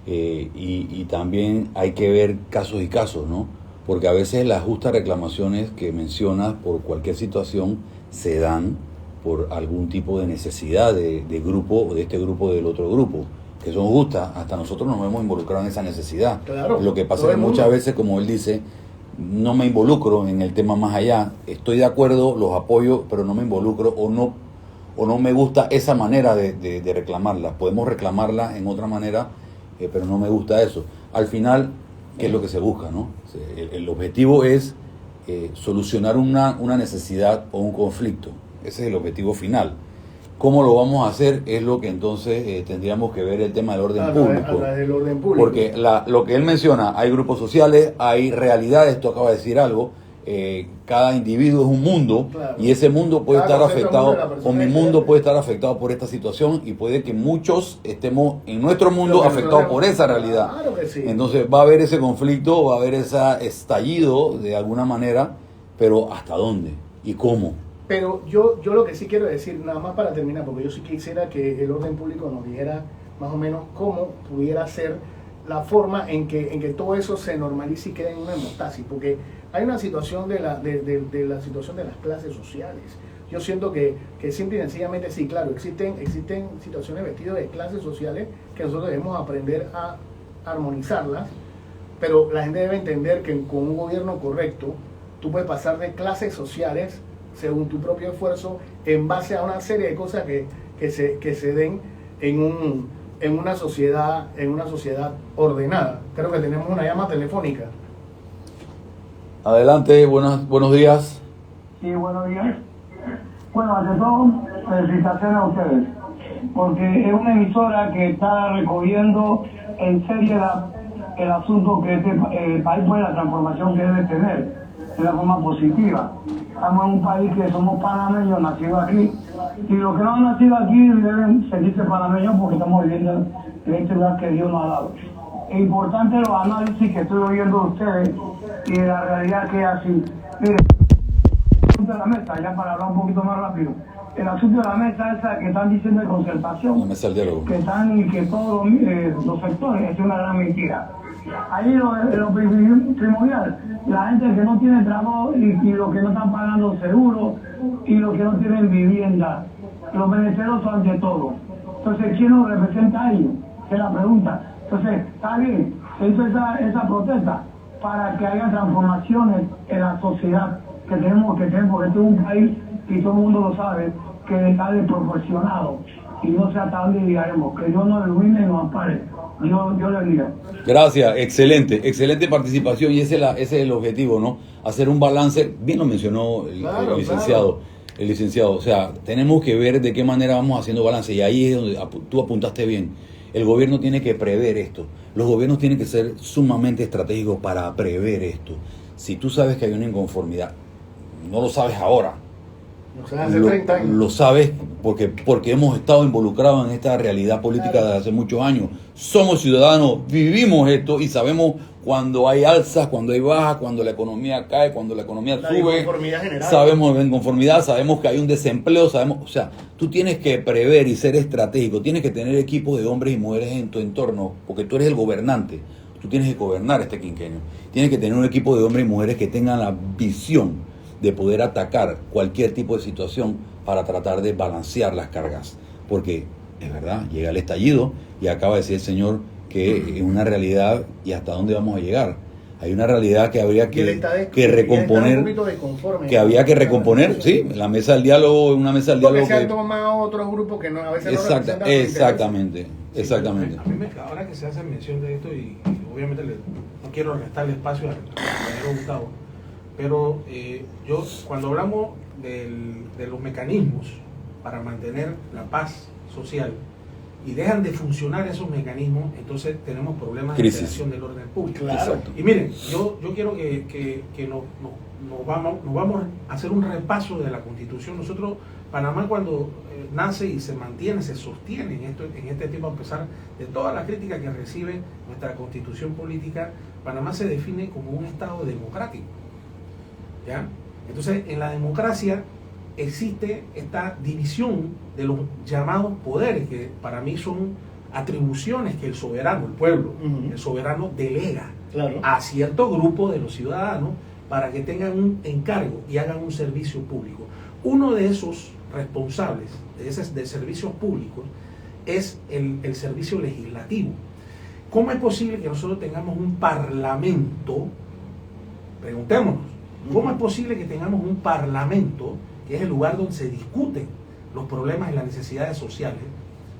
y también hay que ver casos y casos, ¿no? Porque a veces las justas reclamaciones que mencionas por cualquier situación se dan por algún tipo de necesidad de grupo, o de este grupo o del otro grupo, que son justas. Hasta nosotros nos hemos involucrado en esa necesidad. Claro, lo que pasa es que muchas veces, como él dice, no me involucro en el tema más allá. Estoy de acuerdo, los apoyo, pero no me involucro, o no me gusta esa manera de reclamarla. Podemos reclamarla en otra manera, pero no me gusta eso. Al final, ¿qué es lo que se busca, no? El objetivo es solucionar una necesidad o un conflicto. Ese es el objetivo final. ¿Cómo lo vamos a hacer? Es lo que entonces tendríamos que ver el tema del orden público. Del orden público. Porque lo que él menciona, hay grupos sociales, hay realidades, tú acabas de decir algo, cada individuo es un mundo, claro, y ese mundo puede cada estar concepto afectado, de la persona o mi es mundo diferente. puede estar afectado por esta situación, y puede que muchos estemos en nuestro mundo Lo que afectados nosotros- por esa realidad. Claro que sí. Entonces va a haber ese conflicto, va a haber ese estallido de alguna manera, pero ¿hasta dónde? ¿Y cómo? Pero yo lo que sí quiero decir, nada más para terminar, porque yo sí quisiera que el orden público nos dijera más o menos cómo pudiera ser la forma en que todo eso se normalice y quede en una hemostasis, porque hay una situación de la situación de las clases sociales. Yo siento que simple y sencillamente sí, claro, existen situaciones vestidas de clases sociales que nosotros debemos aprender a armonizarlas, pero la gente debe entender que con un gobierno correcto tú puedes pasar de clases sociales según tu propio esfuerzo en base a una serie de cosas que se den en una sociedad ordenada. Creo que tenemos una llamada telefónica. Adelante, buenos días. Sí, buenos días. Bueno, ante todo, felicitaciones a ustedes, porque es una emisora que está recogiendo en serio el asunto que el país puede, la transformación que debe tener de la forma positiva. Estamos en un país que somos panameños, nacidos aquí, y los que no han nacido aquí deben sentirse panameños porque estamos viviendo en este lugar que Dios nos ha dado. Es importante los análisis que estoy oyendo de ustedes y de la realidad que es así. Mire, de la mesa, ya para hablar un poquito más rápido, el asunto de la mesa esa que están diciendo de concertación, La mesa del diálogo. que están y que todos los sectores, es una gran mentira. Ahí lo primordial, la gente que no tiene trabajo y los que no están pagando seguro y los que no tienen vivienda, los menesterosos ante todo. Entonces, ¿quién nos representa a ellos? Esa es la pregunta. Entonces, está bien, se hizo esa protesta para que haya transformaciones en la sociedad que tenemos, porque este es un país, y todo el mundo lo sabe, que está desproporcionado, y no sé hasta dónde llegaremos, que Dios nos ilumine y nos ampare. Dios le diga. Gracias, excelente participación, y ese es el objetivo, ¿no? Hacer un balance, bien lo mencionó el licenciado. El licenciado, o sea, tenemos que ver de qué manera vamos haciendo balance, y ahí es donde tú apuntaste bien. El gobierno tiene que prever esto. Los gobiernos tienen que ser sumamente estratégicos para prever esto. Si tú sabes que hay una inconformidad, no lo sabes ahora, O sea, hace 30 años. lo sabes porque hemos estado involucrados en esta realidad política desde hace muchos años. Somos ciudadanos, vivimos esto y sabemos cuando hay alzas, cuando hay bajas, cuando la economía cae, cuando la economía La sube. inconformidad general. Sabemos la inconformidad, sabemos que hay un desempleo, o sea, tú tienes que prever y ser estratégico, tienes que tener equipos de hombres y mujeres en tu entorno, porque tú eres el gobernante, tú tienes que gobernar este quinquenio. Tienes que tener un equipo de hombres y mujeres que tengan la visión de poder atacar cualquier tipo de situación para tratar de balancear las cargas. Porque, es verdad, llega el estallido y acaba de decir el señor que es una realidad y hasta dónde vamos a llegar. Hay una realidad que habría que recomponer, que había que recomponer, sí, la mesa del diálogo, una mesa del diálogo porque se han que... tomado otros grupos que no, a veces no representan los intereses. Exactamente. A mí ahora que se hace mención de esto, y obviamente no quiero restarle espacio al compañero Gustavo, pero yo cuando hablamos de los mecanismos para mantener la paz social y dejan de funcionar esos mecanismos, entonces tenemos problemas de alteración del orden público. Claro. Exacto. Y miren, yo quiero que nos vamos a hacer un repaso de la Constitución. Nosotros, Panamá, cuando nace y se mantiene, se sostiene en este tiempo, a pesar de todas las críticas que recibe nuestra Constitución política, Panamá se define como un Estado democrático. ¿Ya? Entonces, en la democracia existe esta división de los llamados poderes, que para mí son atribuciones que el soberano, el pueblo, el soberano delega a cierto grupo de los ciudadanos para que tengan un encargo y hagan un servicio público. Uno de esos responsables de servicios públicos es el servicio legislativo. ¿Cómo es posible que nosotros tengamos un parlamento? Preguntémonos, ¿cómo es posible que tengamos un parlamento, que es el lugar donde se discuten los problemas y las necesidades sociales,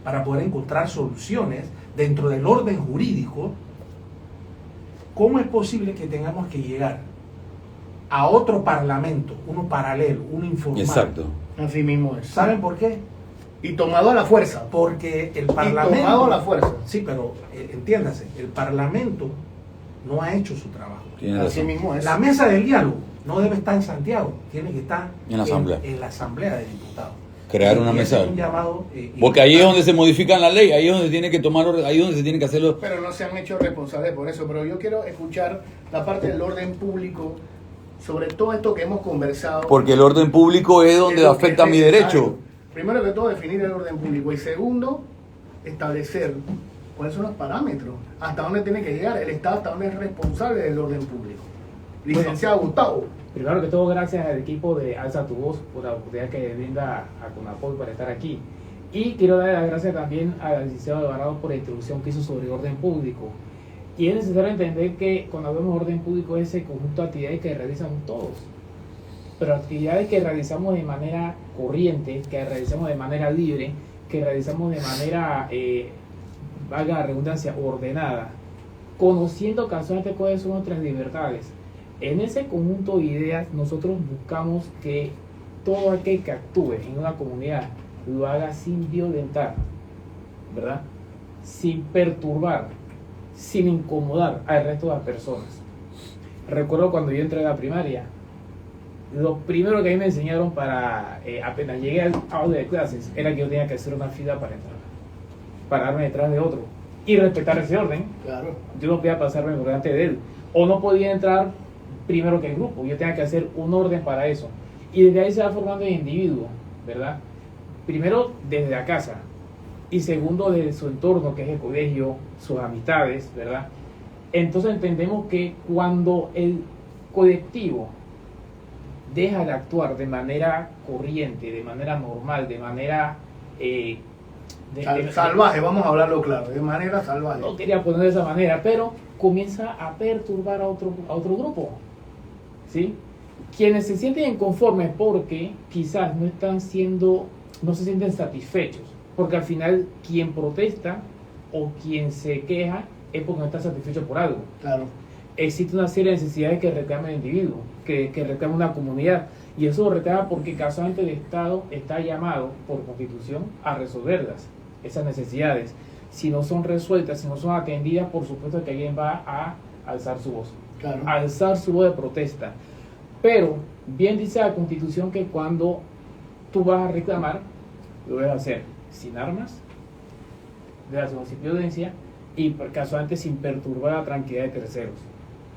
para poder encontrar soluciones dentro del orden jurídico? ¿Cómo es posible que tengamos que llegar a otro parlamento, uno paralelo, uno informal? Exacto. Así mismo es. ¿Saben por qué? Y tomado a la fuerza. Porque el parlamento... Y tomado a la fuerza. Sí, pero entiéndase, el parlamento no ha hecho su trabajo. Tienes Así razón. mismo es. La mesa del diálogo no debe estar en Santiago, tiene que estar en la Asamblea, en la Asamblea de Diputados. Crear una mesa. Un llamado, porque ahí es donde se modifican la ley, ahí es donde tiene que tomar, ahí es donde se tiene que hacerlo. Pero no se han hecho responsables por eso. Pero yo quiero escuchar la parte del orden público sobre todo esto que hemos conversado. Porque el orden público es donde afecta mi derecho. Primero que todo, definir el orden público. Y segundo, establecer cuáles son los parámetros. Hasta dónde tiene que llegar el Estado, hasta dónde es responsable del orden público. Licenciado Gustavo. Primero que todo, gracias al equipo de Alza tu Voz por la oportunidad que brinda a CONAPOL para estar aquí. Y quiero dar las gracias también al licenciado Alvarado por la introducción que hizo sobre orden público. Y es necesario entender que cuando hablamos de orden público es ese conjunto de actividades que realizamos todos. Pero actividades que realizamos de manera corriente, que realizamos de manera libre, que realizamos de manera, valga la redundancia, ordenada, conociendo casualmente cuáles son nuestras libertades. En ese conjunto de ideas nosotros buscamos que todo aquel que actúe en una comunidad lo haga sin violentar, ¿verdad? Sin perturbar, sin incomodar al resto de las personas. Recuerdo cuando yo entré a la primaria, lo primero que a mí me enseñaron para, apenas llegué al aula de clases, era que yo tenía que hacer una fila para entrar, pararme detrás de otro y respetar ese orden. Claro. Yo no podía pasarme por delante de él, o no podía entrar primero que el grupo, yo tenía que hacer un orden para eso. Y desde ahí se va formando el individuo, ¿verdad? Primero desde la casa, y segundo desde su entorno, que es el colegio, sus amistades, ¿verdad? Entonces entendemos que cuando el colectivo deja de actuar de manera corriente, de manera normal, de manera salvaje, vamos a hablarlo claro, de manera salvaje. No quería poner de esa manera, pero comienza a perturbar a otro grupo, ¿sí? Quienes se sienten inconformes porque quizás no se sienten satisfechos, porque al final quien protesta o quien se queja es porque no está satisfecho por algo. Claro. Existe una serie de necesidades que reclama el individuo, que reclama una comunidad, y eso lo reclama porque casualmente el Estado está llamado por Constitución a resolverlas, esas necesidades. Si no son resueltas, si no son atendidas, por supuesto que alguien va a alzar su voz, claro, alzar su voz de protesta. Pero bien dice la Constitución que cuando tú vas a reclamar, lo debes hacer sin armas, debes hacerlo sin violencia y casualmente sin perturbar la tranquilidad de terceros.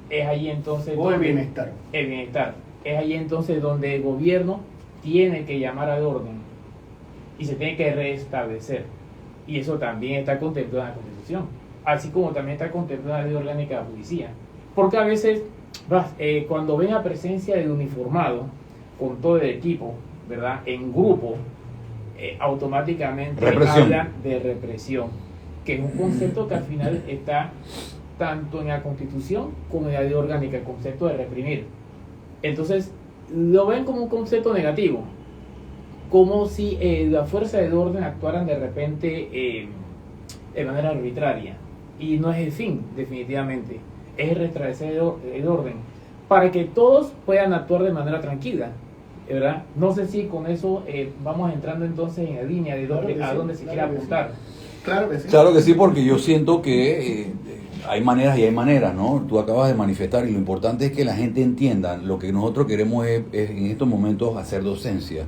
Es ahí entonces o el bienestar. El bienestar. Es ahí entonces donde el gobierno tiene que llamar al orden y se tiene que restablecer. Y eso también está contemplado en la Constitución, así como también está contemplado en la Ley Orgánica de la Policía. Porque a veces, cuando ven la presencia del uniformado con todo el equipo, ¿verdad?, en grupo, automáticamente hablan de represión, que es un concepto que al final está tanto en la Constitución como en la Ley Orgánica, el concepto de reprimir. Entonces, lo ven como un concepto negativo, como si la fuerza del orden actuaran de repente de manera arbitraria. Y no es el fin, definitivamente. Es restablecer el orden para que todos puedan actuar de manera tranquila, ¿verdad? No sé si con eso vamos entrando entonces en la línea de dónde se quiere apuntar. Claro que sí. Claro que sí, porque yo siento que hay maneras y hay maneras, ¿no? Tú acabas de manifestar y lo importante es que la gente entienda lo que nosotros queremos es en estos momentos hacer docencia.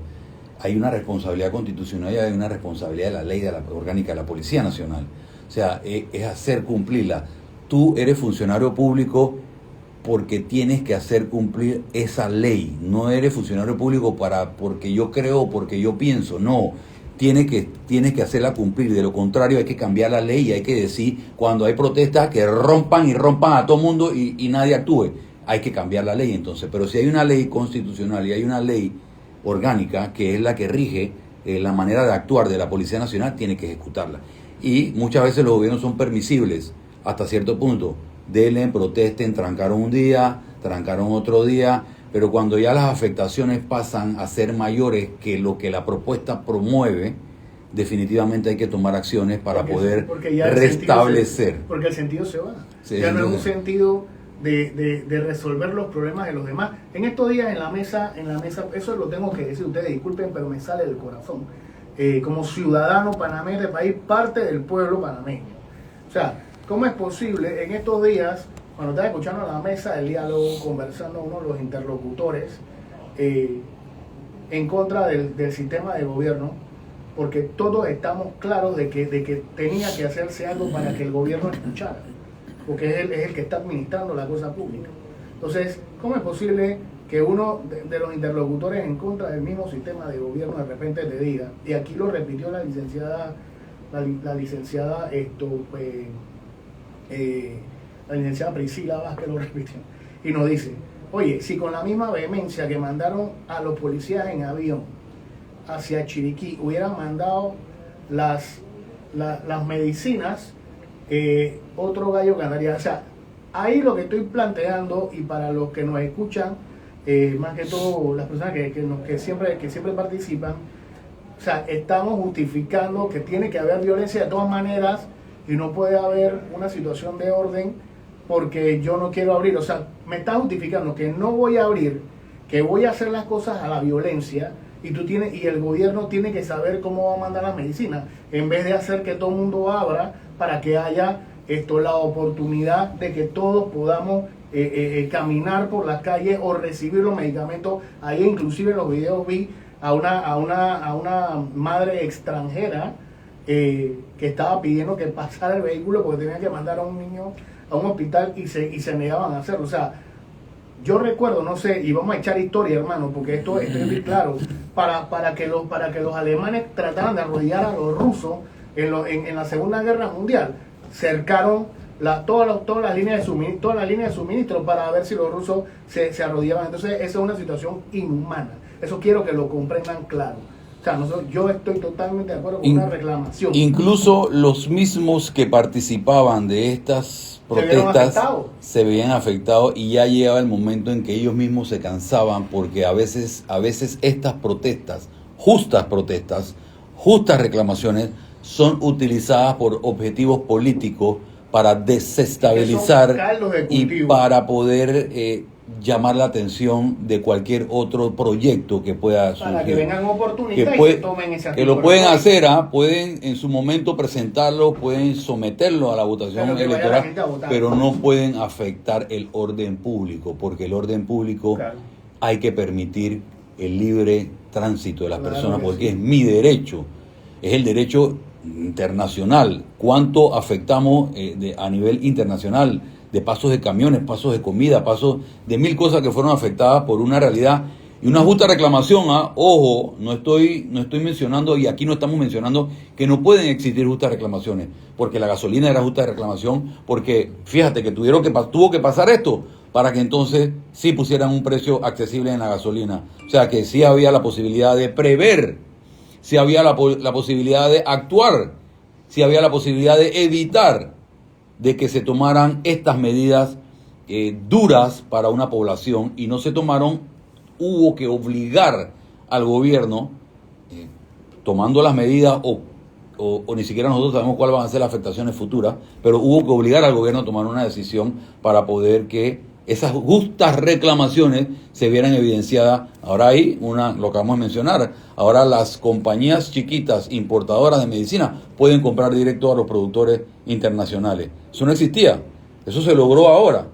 Hay una responsabilidad constitucional y hay una responsabilidad de la ley de la orgánica de la Policía Nacional. O sea, es hacer cumplirla. Tú eres funcionario público porque tienes que hacer cumplir esa ley. No eres funcionario público porque yo creo o porque yo pienso. No, tienes que hacerla cumplir. De lo contrario hay que cambiar la ley y hay que decir cuando hay protestas que rompan a todo mundo y nadie actúe. Hay que cambiar la ley entonces. Pero si hay una ley constitucional y hay una ley orgánica que es la que rige la manera de actuar de la Policía Nacional, tiene que ejecutarla. Y muchas veces los gobiernos son permisibles hasta cierto punto. Delen, protesten, trancaron un día, trancaron otro día, pero cuando ya las afectaciones pasan a ser mayores que lo que la propuesta promueve, definitivamente hay que tomar acciones para poder restablecer. Porque el sentido se va. Sí, ya no es un sentido de resolver los problemas de los demás. En estos días en la mesa, eso lo tengo que decir, ustedes disculpen, pero me sale del corazón. Como ciudadano panameño de este país, parte del pueblo panameño. O sea, ¿cómo es posible en estos días cuando estaba escuchando a la mesa del diálogo, conversando uno de los interlocutores en contra del sistema de gobierno, porque todos estamos claros de que tenía que hacerse algo para que el gobierno escuchara, porque es el que está administrando la cosa pública. Entonces, ¿cómo es posible que uno de los interlocutores en contra del mismo sistema de gobierno de repente le diga, y aquí lo repitió la licenciada Priscila Vázquez lo repitió, y nos dice, oye, si con la misma vehemencia que mandaron a los policías en avión hacia Chiriquí hubieran mandado las medicinas, otro gallo ganaría. O sea, ahí lo que estoy planteando, y para los que nos escuchan, más que todo las personas que siempre participan, o sea, estamos justificando que tiene que haber violencia de todas maneras y no puede haber una situación de orden porque yo no quiero abrir. O sea, me está justificando que no voy a abrir, que voy a hacer las cosas a la violencia, y el gobierno tiene que saber cómo va a mandar las medicinas, en vez de hacer que todo el mundo abra para que haya la oportunidad de que todos podamos caminar por las calles o recibir los medicamentos. Ahí inclusive en los videos vi a una madre extranjera que estaba pidiendo que pasara el vehículo porque tenía que mandar a un niño a un hospital y se negaban a hacerlo. O sea, yo recuerdo, no sé, y vamos a echar historia, hermano, porque esto es muy claro, para que los alemanes trataran de arrodillar a los rusos en la Segunda Guerra Mundial, cercaron todas las líneas de suministro para ver si los rusos se arrodillaban. Entonces esa es una situación inhumana. Eso quiero que lo comprendan claro. O sea, yo estoy totalmente de acuerdo con una reclamación. Incluso los mismos que participaban de estas protestas se veían afectados, y ya llegaba el momento en que ellos mismos se cansaban, porque a veces estas protestas, justas reclamaciones, son utilizadas por objetivos políticos para desestabilizar y para poder llamar la atención de cualquier otro proyecto que pueda surgir. Para que vengan oportunidades y se tomen ese que lo pueden hacer, pueden en su momento presentarlo, pueden someterlo a la votación electoral, pero no pueden afectar el orden público, porque el orden público hay que permitir el libre tránsito de las personas, porque es mi derecho, es el derecho internacional. ¿Cuánto afectamos a nivel internacional? De pasos de camiones, pasos de comida, pasos de mil cosas que fueron afectadas por una realidad y una justa reclamación. Ojo, no estoy mencionando, y aquí no estamos mencionando que no pueden existir justas reclamaciones, porque la gasolina era justa de reclamación, porque fíjate que tuvo que pasar esto para que entonces sí pusieran un precio accesible en la gasolina. O sea que sí había la posibilidad de prever, sí había la posibilidad de actuar, sí había la posibilidad de evitar de que se tomaran estas medidas duras para una población, y no se tomaron. Hubo que obligar al gobierno, tomando las medidas, o ni siquiera nosotros sabemos cuáles van a ser las afectaciones futuras, pero hubo que obligar al gobierno a tomar una decisión para poder que esas justas reclamaciones se vieran evidenciadas. Ahora hay lo que vamos a mencionar, ahora las compañías chiquitas importadoras de medicina pueden comprar directo a los productores internacionales. Eso no existía, eso se logró ahora.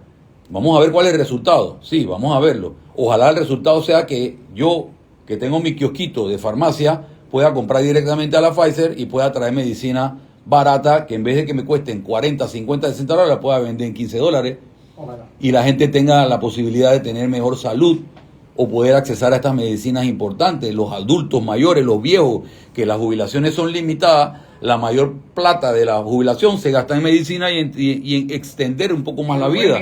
Vamos a ver cuál es el resultado. Sí, vamos a verlo. Ojalá el resultado sea que yo, que tengo mi kiosquito de farmacia, pueda comprar directamente a la Pfizer y pueda traer medicina barata, que en vez de que me cuesten 40, 50, 60 dólares, la pueda vender en $15. Ojalá. Y la gente tenga la posibilidad de tener mejor salud o poder accesar a estas medicinas importantes. Los adultos mayores, los viejos, que las jubilaciones son limitadas, la mayor plata de la jubilación se gasta en medicina y en extender un poco más la vida.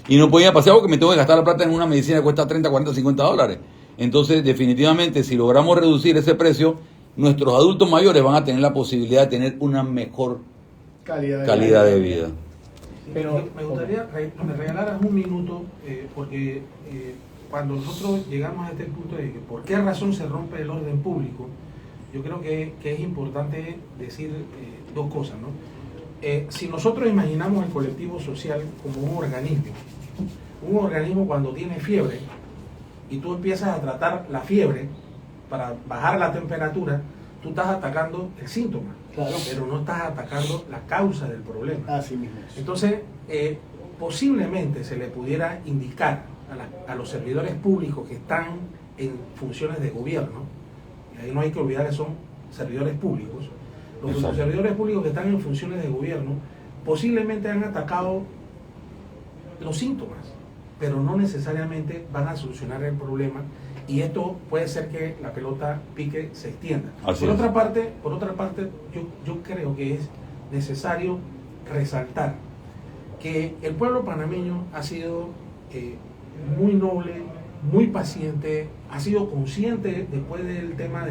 Y no podía pasear porque me tengo que gastar la plata en una medicina que cuesta 30, 40, 50 dólares. Entonces, definitivamente, si logramos reducir ese precio, nuestros adultos mayores van a tener la posibilidad de tener una mejor calidad de vida. Pero me gustaría que me regalaras un minuto, porque cuando nosotros llegamos a este punto de que por qué razón se rompe el orden público, yo creo que es importante decir dos cosas, ¿no? Si nosotros imaginamos el colectivo social como un organismo cuando tiene fiebre y tú empiezas a tratar la fiebre para bajar la temperatura, tú estás atacando el síntoma, claro, pero no estás atacando la causa del problema. Así mismo. Entonces, posiblemente se le pudiera indicar a los servidores públicos que están en funciones de gobierno, y ahí no hay que olvidar que son servidores públicos, los servidores públicos que están en funciones de gobierno posiblemente han atacado los síntomas, pero no necesariamente van a solucionar el problema, y esto puede ser que la pelota pique, se extienda. Por otra parte, yo creo que es necesario resaltar que el pueblo panameño ha sido muy noble, muy paciente, ha sido consciente después del tema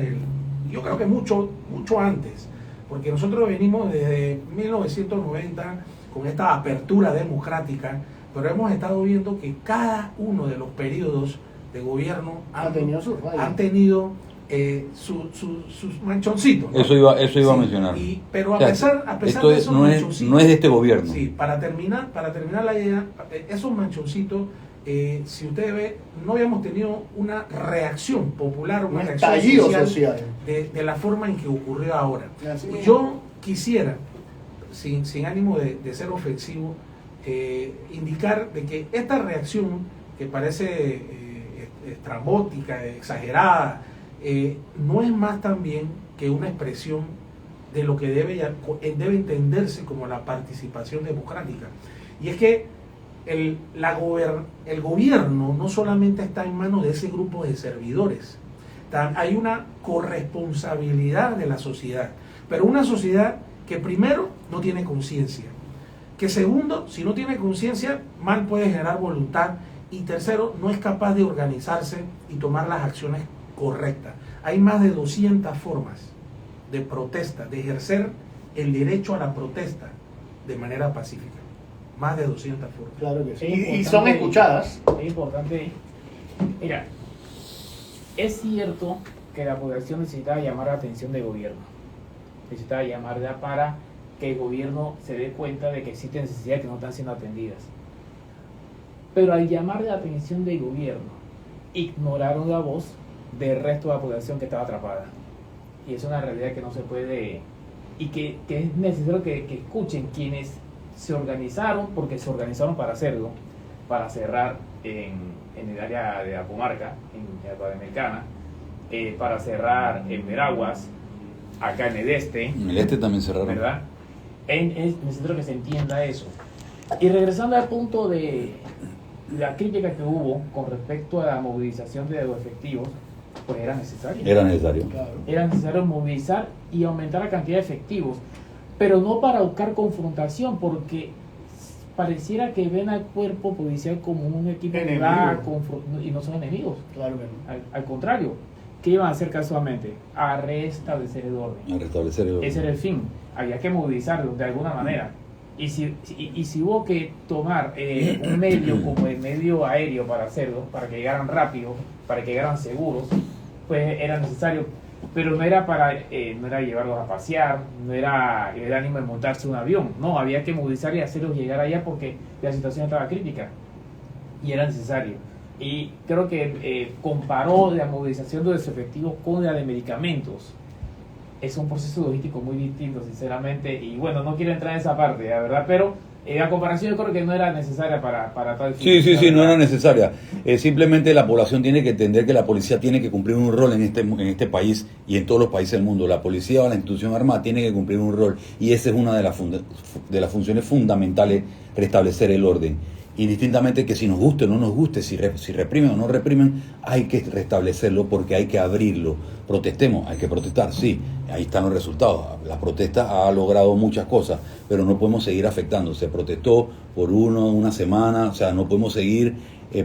yo creo que mucho antes, porque nosotros venimos desde 1990 con esta apertura democrática, pero hemos estado viendo que cada uno de los periodos de gobierno han tenido sus manchoncitos, ¿no? Eso iba a mencionar. Pero a pesar de esos manchoncitos, no es de este gobierno. Sí, para terminar la idea, esos manchoncitos, si usted ve, no habíamos tenido una reacción popular, una reacción social de la forma en que ocurrió ahora. Yo quisiera, sin ánimo de ser ofensivo, indicar de que esta reacción, que parece estrambótica, exagerada, no es más también que una expresión de lo que debe entenderse como la participación democrática. Y es que el gobierno no solamente está en manos de ese grupo de servidores, hay una corresponsabilidad de la sociedad, pero una sociedad que primero no tiene conciencia, que segundo, si no tiene conciencia, mal puede generar voluntad, y tercero, no es capaz de organizarse y tomar las acciones correctas. Hay más de 200 formas de protesta, de ejercer el derecho a la protesta de manera pacífica. Más de 200 formas. Claro que sí. Y son escuchadas. Es importante. Mira, es cierto que la población necesitaba llamar la atención del gobierno. Necesitaba llamarla para que el gobierno se dé cuenta de que existen necesidades que no están siendo atendidas. Pero al llamar la atención del gobierno, ignoraron la voz del resto de la población que estaba atrapada. Y es una realidad que no se puede, y que es necesario que escuchen quienes se organizaron, porque se organizaron para hacerlo, para cerrar en el área de la comarca, en la Panamericana, para cerrar en Veraguas, acá en el este. En el este también cerraron. ¿Verdad? Es necesario que se entienda eso. Y regresando al punto de la crítica que hubo con respecto a la movilización de los efectivos, pues era necesario. Era necesario. Claro. Era necesario movilizar y aumentar la cantidad de efectivos, pero no para buscar confrontación, porque pareciera que ven al cuerpo policial como un equipo que va a y no son enemigos. Claro que no. Al contrario, ¿qué iban a hacer casualmente? A restablecer el orden. A restablecer el orden. Ese era el fin. Había que movilizarlos de alguna manera. Y si hubo que tomar un medio como el medio aéreo para hacerlo, para que llegaran rápido, para que llegaran seguros, pues era necesario. Pero no era no era llevarlos a pasear, no era el ánimo de montarse un avión. No, había que movilizar y hacerlos llegar allá porque la situación estaba crítica y era necesario. Y creo que comparó la movilización de los efectivos con la de medicamentos. Es un proceso logístico muy distinto, sinceramente, y bueno, no quiero entrar en esa parte, la verdad, pero la comparación yo creo que no era necesaria para tal fin. Sí, no era necesaria. Simplemente la población tiene que entender que la policía tiene que cumplir un rol en este país y en todos los países del mundo. La policía o la institución armada tiene que cumplir un rol, y esa es una de las funciones fundamentales, restablecer el orden. Indistintamente que si nos guste o no nos guste, si reprimen o no reprimen, hay que restablecerlo porque hay que abrirlo. Protestemos, hay que protestar, sí, ahí están los resultados. La protesta ha logrado muchas cosas, pero no podemos seguir afectando. Se protestó por una semana, o sea, no podemos seguir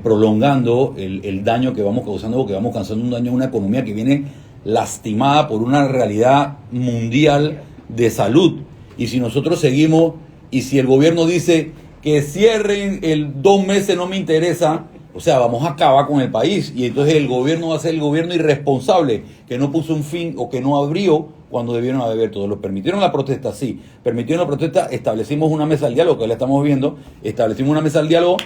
prolongando el daño que vamos causando, porque vamos causando un daño a una economía que viene lastimada por una realidad mundial de salud. Y si nosotros seguimos, y si el gobierno dice que cierren el 2 meses no me interesa, o sea, vamos a acabar con el país, y entonces el gobierno va a ser el gobierno irresponsable que no puso un fin o que no abrió cuando debieron haber abierto. ¿Los permitieron la protesta? Sí, permitieron la protesta, establecimos una mesa del diálogo, que la estamos viendo, establecimos una mesa del diálogo,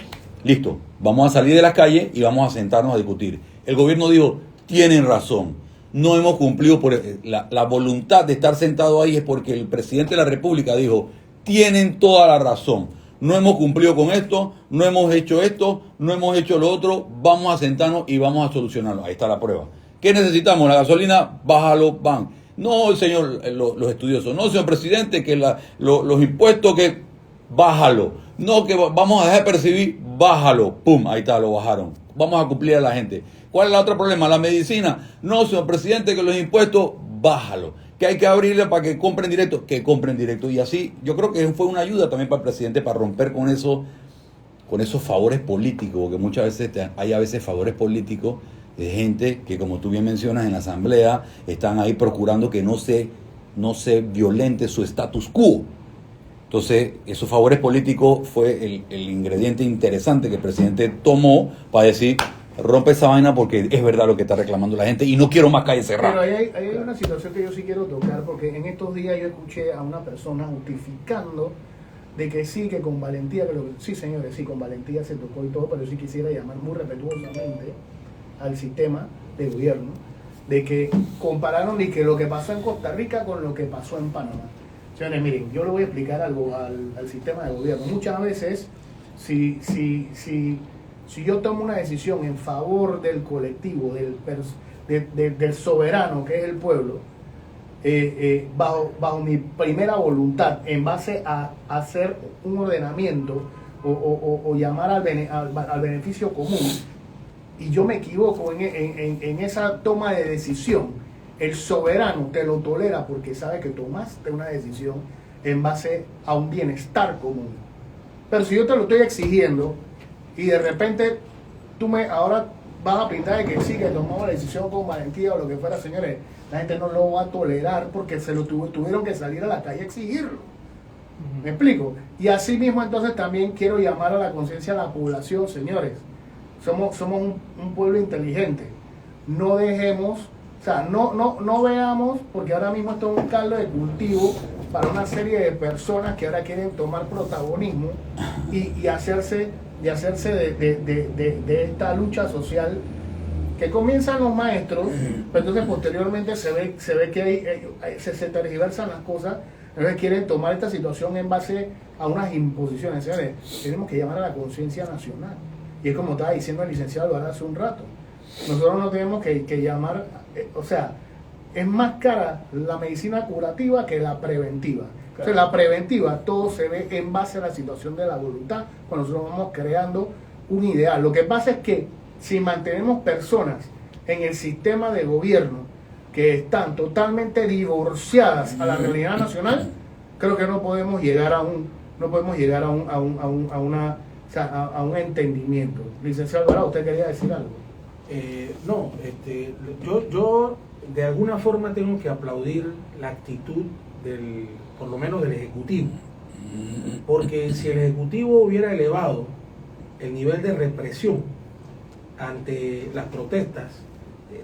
listo, vamos a salir de la calle y vamos a sentarnos a discutir. El gobierno dijo, tienen razón, no hemos cumplido por la voluntad de estar sentado ahí, es porque el presidente de la República dijo, tienen toda la razón. no hemos cumplido con esto, no hemos hecho esto, no hemos hecho lo otro, vamos a sentarnos y vamos a solucionarlo. Ahí está la prueba. ¿Qué necesitamos? La gasolina, bájalo, van. No, señor, los estudiosos, no, señor presidente, que los impuestos, que bájalo. No, que vamos a dejar de percibir, bájalo. Pum, ahí está, lo bajaron. Vamos a cumplir a la gente. ¿Cuál es el otro problema? La medicina. No, señor presidente, que los impuestos, bájalo. Que hay que abrirle para que compren directo, que compren directo. Y así, yo creo que fue una ayuda también para el presidente para romper con esos favores políticos, porque muchas veces hay a veces favores políticos de gente que, como tú bien mencionas, en la asamblea están ahí procurando que no se violente su status quo. Entonces, esos favores políticos fue el ingrediente interesante que el presidente tomó para decir, rompe esa vaina porque es verdad lo que está reclamando la gente y no quiero más calles cerradas. Pero ahí hay una situación que yo sí quiero tocar, porque en estos días yo escuché a una persona justificando de que sí, que con valentía, sí señores, sí, con valentía se tocó y todo, pero yo sí quisiera llamar muy respetuosamente al sistema de gobierno, de que compararon y que lo que pasó en Costa Rica con lo que pasó en Panamá. Señores, miren, yo le voy a explicar algo al sistema de gobierno. Muchas veces, si yo tomo una decisión en favor del colectivo, del soberano que es el pueblo, bajo mi primera voluntad, en base a hacer un ordenamiento o llamar al beneficio común, y yo me equivoco en esa toma de decisión, el soberano te lo tolera porque sabe que tomaste una decisión en base a un bienestar común. Pero si yo te lo estoy exigiendo y de repente ahora vas a pintar de que sí, que tomamos la decisión con valentía o lo que fuera, señores, la gente no lo va a tolerar porque se lo tuvieron que salir a la calle a exigirlo. ¿Me explico? Y así mismo entonces también quiero llamar a la conciencia de la población, señores. Somos un pueblo inteligente. No dejemos, o sea, no veamos, porque ahora mismo esto es un caldo de cultivo para una serie de personas que ahora quieren tomar protagonismo y hacerse de esta lucha social que comienzan los maestros, pero entonces posteriormente se ve que se tergiversan las cosas. Entonces quieren tomar esta situación en base a unas imposiciones. Señores, tenemos que llamar a la conciencia nacional. Y es como estaba diciendo el licenciado Alvarado hace un rato. Nosotros no tenemos que llamar, o sea, es más cara la medicina curativa que la preventiva. Claro. O sea, la preventiva, todo se ve en base a la situación de la voluntad, cuando nosotros vamos creando un ideal. Lo que pasa es que si mantenemos personas en el sistema de gobierno que están totalmente divorciadas a la realidad nacional, creo que no podemos llegar a un entendimiento. Licenciado Alvarado, ¿usted quería decir algo? Yo de alguna forma tengo que aplaudir la actitud por lo menos del Ejecutivo, porque si el Ejecutivo hubiera elevado el nivel de represión ante las protestas,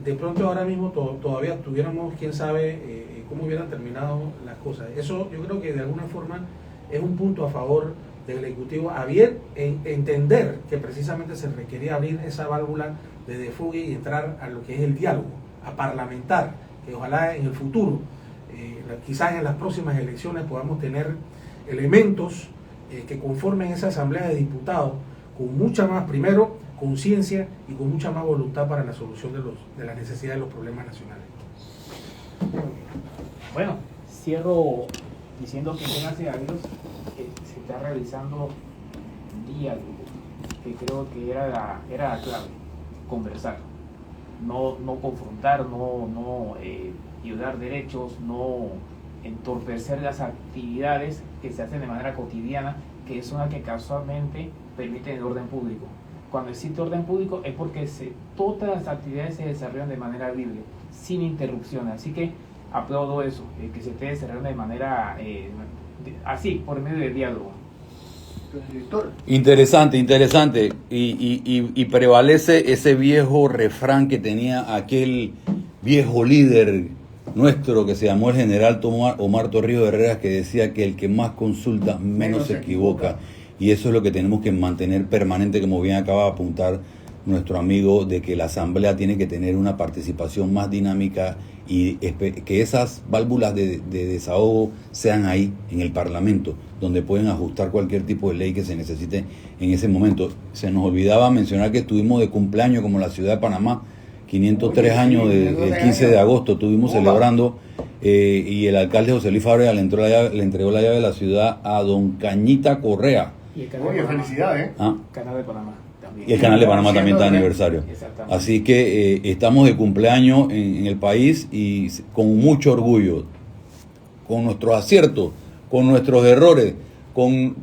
de pronto ahora mismo todavía tuviéramos, quién sabe cómo hubieran terminado las cosas. Eso yo creo que de alguna forma es un punto a favor del Ejecutivo, entender que precisamente se requería abrir esa válvula de desfogue y entrar a lo que es el diálogo, a parlamentar, que ojalá en el futuro, quizás en las próximas elecciones podamos tener elementos que conformen esa asamblea de diputados con mucha más, primero, conciencia y con mucha más voluntad para la solución de las necesidades de los problemas nacionales. Bueno, cierro diciendo que gracias a Dios se está realizando un diálogo, que creo que era la clave, conversar, no confrontar, no violar derechos, no entorpecer las actividades que se hacen de manera cotidiana, que son las que casualmente permiten el orden público. Cuando existe orden público es porque todas las actividades se desarrollan de manera libre, sin interrupciones. Así que aplaudo eso, que se esté desarrollando de manera así, por medio del diálogo. Interesante. Y prevalece ese viejo refrán que tenía aquel viejo líder nuestro que se llamó el general Omar Torrijos Herrera, que decía que el que más consulta menos se equivoca. Y eso es lo que tenemos que mantener permanente, como bien acaba de apuntar nuestro amigo, de que la asamblea tiene que tener una participación más dinámica y que esas válvulas de desahogo sean ahí, en el Parlamento, donde pueden ajustar cualquier tipo de ley que se necesite en ese momento. Se nos olvidaba mencionar que estuvimos de cumpleaños como la ciudad de Panamá, 503 años, el 15 de agosto estuvimos celebrando, y el alcalde José Luis Fábrega le entregó la llave de la ciudad a don Cañita Correa. Y el canal Oye, de Panamá. felicidades. Canal de Panamá también. Y el canal de Panamá también está de aniversario. Exactamente. Así que estamos de cumpleaños en el país y con mucho orgullo, con nuestros aciertos, con nuestros errores, con